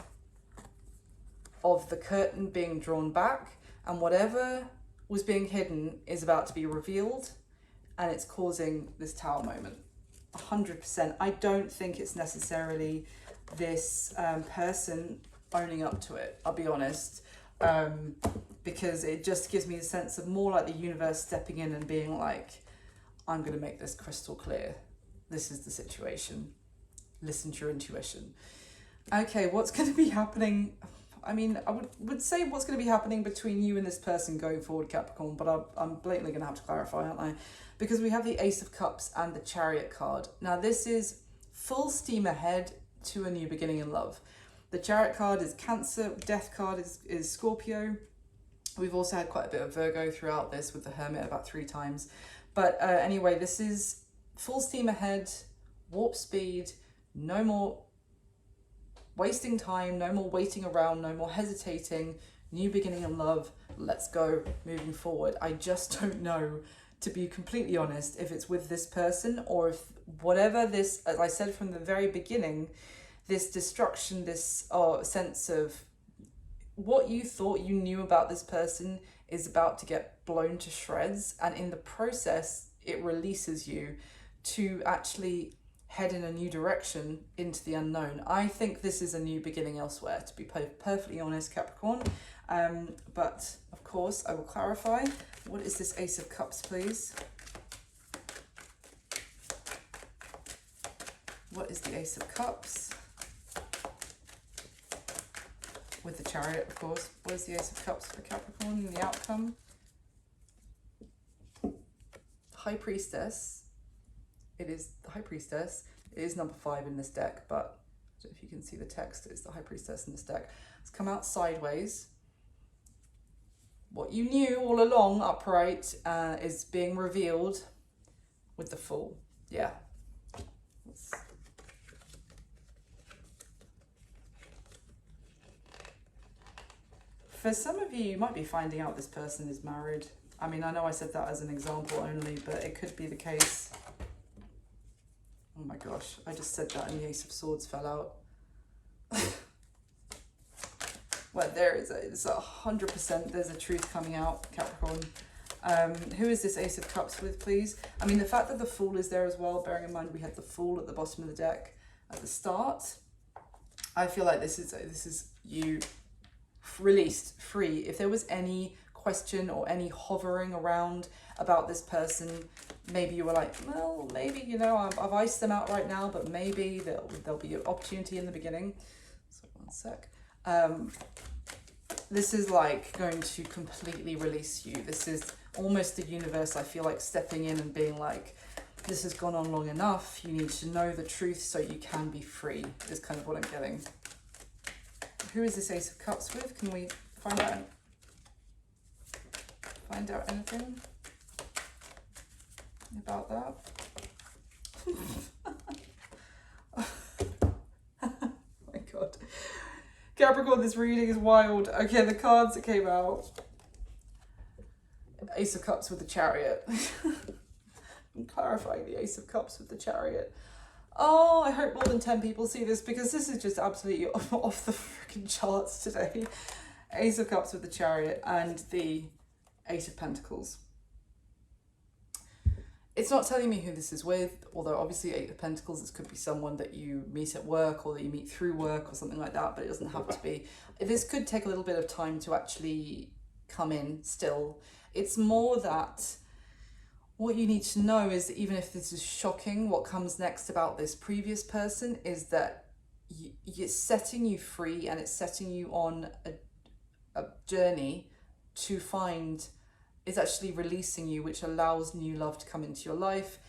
of the curtain being drawn back, and whatever was being hidden is about to be revealed, and it's causing this Tower moment. 100%. I don't think it's necessarily this person owning up to it, I'll be honest, because it just gives me a sense of more like the universe stepping in and being like, I'm going to make this crystal clear. This is the situation. Listen to your intuition. Okay, what's going to be happening? I mean, I would say what's going to be happening between you and this person going forward, Capricorn, but I'm blatantly going to have to clarify, aren't I? Because we have the Ace of Cups and the Chariot card. Now, this is full steam ahead to a new beginning in love. The Chariot card is Cancer, Death card is Scorpio. We've also had quite a bit of Virgo throughout this with the Hermit about 3 times. But anyway, this is full steam ahead, warp speed, no more wasting time, no more waiting around, no more hesitating, new beginning in love, let's go, moving forward. I just don't know, to be completely honest, if it's with this person or if whatever this, as I said from the very beginning, this destruction, this sense of what you thought you knew about this person is about to get blown to shreds, and in the process it releases you to actually head in a new direction into the unknown. I think this is a new beginning elsewhere, to be perfectly honest, Capricorn. But of course I will clarify. What is this Ace of Cups, please? What is the Ace of Cups? With the Chariot, of course. What is the Ace of Cups for Capricorn and the outcome? High Priestess. It is the High Priestess. It is number 5 in this deck, but I don't know if you can see the text. It's the High Priestess in this deck. It's come out sideways. What you knew all along, upright, is being revealed with the Fool. Yeah. For some of you, you might be finding out this person is married. I mean, I know I said that as an example only, but it could be the case. Oh my gosh, I just said that and the Ace of Swords fell out. Well, it's 100%, there's a truth coming out, Capricorn. Who is this Ace of Cups with, please? I mean, the fact that the Fool is there as well, bearing in mind we had the Fool at the bottom of the deck at the start. I feel like this is you released, free. If there was any question or any hovering around about this person, maybe you were like, well, maybe, you know, I've iced them out right now, but maybe there'll be an opportunity in the beginning. So one sec. This is like going to completely release you. This is almost the universe, I feel like, stepping in and being like, this has gone on long enough. You need to know the truth so you can be free, is kind of what I'm getting. Who is this Ace of Cups with? Can we find out anything about that? Oh my god. Capricorn, this reading is wild. Okay, the cards that came out. Ace of Cups with the Chariot. I'm clarifying the Ace of Cups with the Chariot. Oh, I hope more than 10 people see this, because this is just absolutely off the freaking charts today. Ace of Cups with the Chariot and the Eight of Pentacles. It's not telling me who this is with, although obviously Eight of Pentacles, this could be someone that you meet at work or that you meet through work or something like that, but it doesn't have to be. This could take a little bit of time to actually come in still. It's more that what you need to know is that even if this is shocking, what comes next about this previous person is that it's setting you free, and it's setting you on a journey to find, is actually releasing you, which allows new love to come into your life.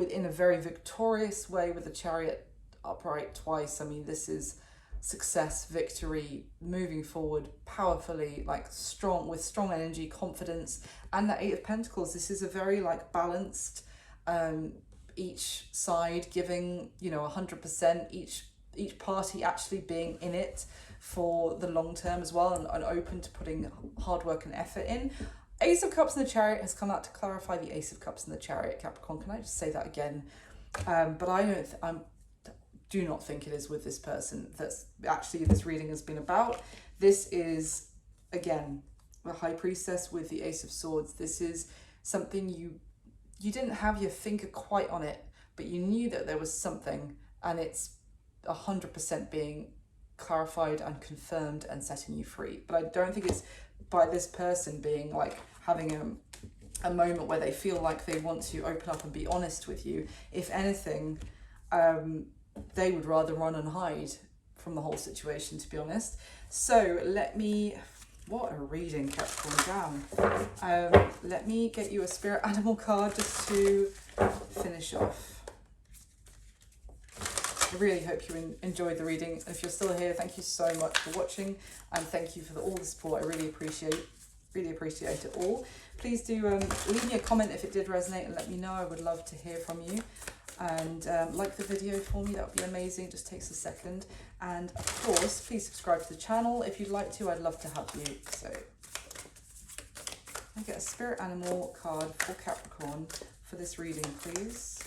in a very victorious way with the Chariot upright twice. I mean, this is success, victory, moving forward powerfully, like strong, with strong energy, confidence. And the Eight of Pentacles, this is a very like balanced, each side giving, you know, 100%, each party actually being in it for the long term as well, and open to putting hard work and effort in. Ace of Cups in the Chariot has come out to clarify the Ace of Cups in the Chariot, Capricorn. Can I just say that again? But I do not think it is with this person that's actually this reading has been about. This is, again, the High Priestess with the Ace of Swords. This is something you didn't have your finger quite on it, but you knew that there was something, and it's 100% being clarified and confirmed and setting you free. But I don't think it's by this person being like having a moment where they feel like they want to open up and be honest with you. If anything, they would rather run and hide from the whole situation, to be honest. So what a reading, Capricorn, damn. Let me get you a spirit animal card just to finish off. I really hope you enjoyed the reading. If you're still here, thank you so much for watching, and thank you for all the support. I really appreciate it all. Please do leave me a comment if it did resonate and let me know. I would love to hear from you. And like the video for me, that would be amazing. It just takes a second. And of course, please subscribe to the channel if you'd like to. I'd love to help you. So I get a spirit animal card for Capricorn for this reading, please.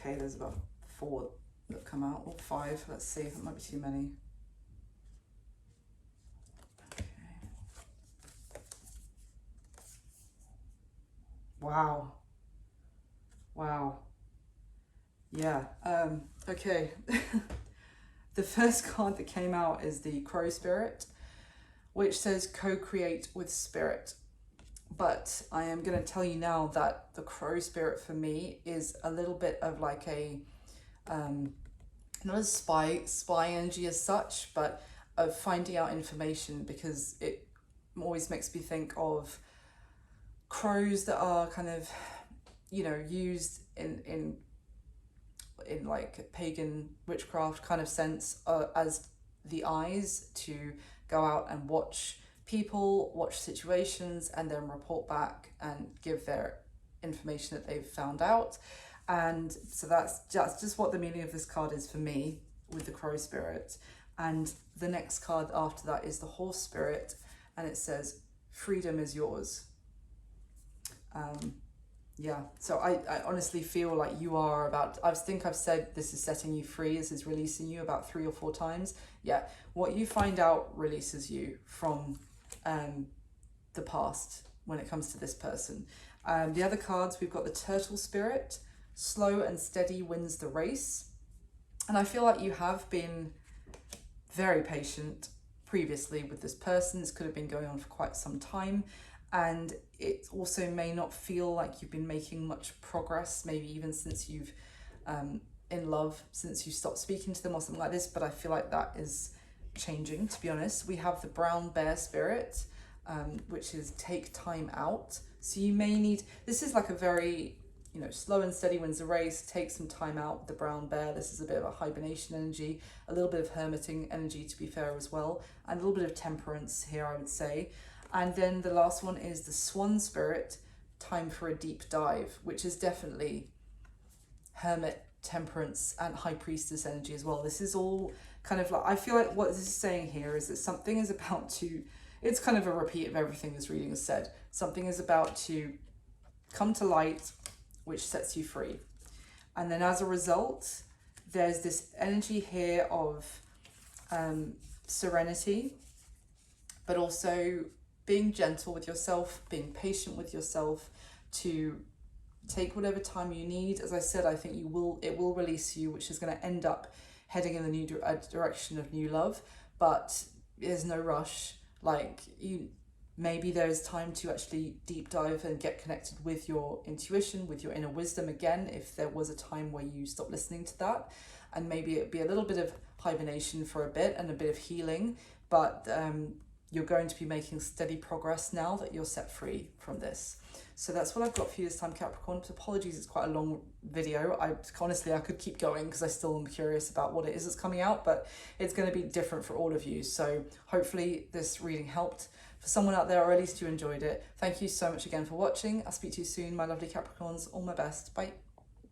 Okay, there's about 4 that come out, or 5. Let's see, that might be too many. Okay. Wow. Wow. Yeah. Okay. The first card that came out is the Crow Spirit, which says co-create with spirit. But I am going to tell you now that the Crow Spirit for me is a little bit of like a, not a spy energy as such, but of finding out information, because it always makes me think of crows that are kind of, you know, used in like pagan witchcraft kind of sense, as the eyes to go out and watch people, watch situations, and then report back and give their information that they've found out. And so that's just what the meaning of this card is for me with the Crow Spirit. And the next card after that is the Horse Spirit, and it says freedom is yours. Yeah, so I honestly feel like you are about, I think I've said this is setting you free, this is releasing you about 3 or 4 times. Yeah, what you find out releases you from the past when it comes to this person. The other cards, we've got the Turtle Spirit, slow and steady wins the race. And I feel like you have been very patient previously with this person. This could have been going on for quite some time. And it also may not feel like you've been making much progress, maybe even since you've in love, since you stopped speaking to them or something like this. But I feel like that is changing, to be honest. We have the Brown Bear Spirit, which is take time out. So you may need, this is like a very, you know, slow and steady wins the race, take some time out with the brown bear. This is a bit of a hibernation energy, a little bit of hermiting energy, to be fair, as well, and a little bit of temperance here, I would say. And then the last one is the Swan Spirit, time for a deep dive, which is definitely hermit, temperance, and high priestess energy as well. This is all kind of like, I feel like what this is saying here is that something is about to, it's kind of a repeat of everything this reading has said. Something is about to come to light, which sets you free. And then as a result, there's this energy here of serenity, but also being gentle with yourself, being patient with yourself, to take whatever time you need. As I said, I think it will release you, which is going to end up heading in the new direction of new love, but there's no rush. Like, maybe there's time to actually deep dive and get connected with your intuition, with your inner wisdom again, if there was a time where you stopped listening to that. And maybe it'd be a little bit of hibernation for a bit and a bit of healing, but you're going to be making steady progress now that you're set free from this. So that's what I've got for you this time, Capricorn. Apologies, it's quite a long video. Honestly, I could keep going because I still am curious about what it is that's coming out, but it's going to be different for all of you. So hopefully this reading helped for someone out there, or at least you enjoyed it. Thank you so much again for watching. I'll speak to you soon, my lovely Capricorns. All my best. Bye.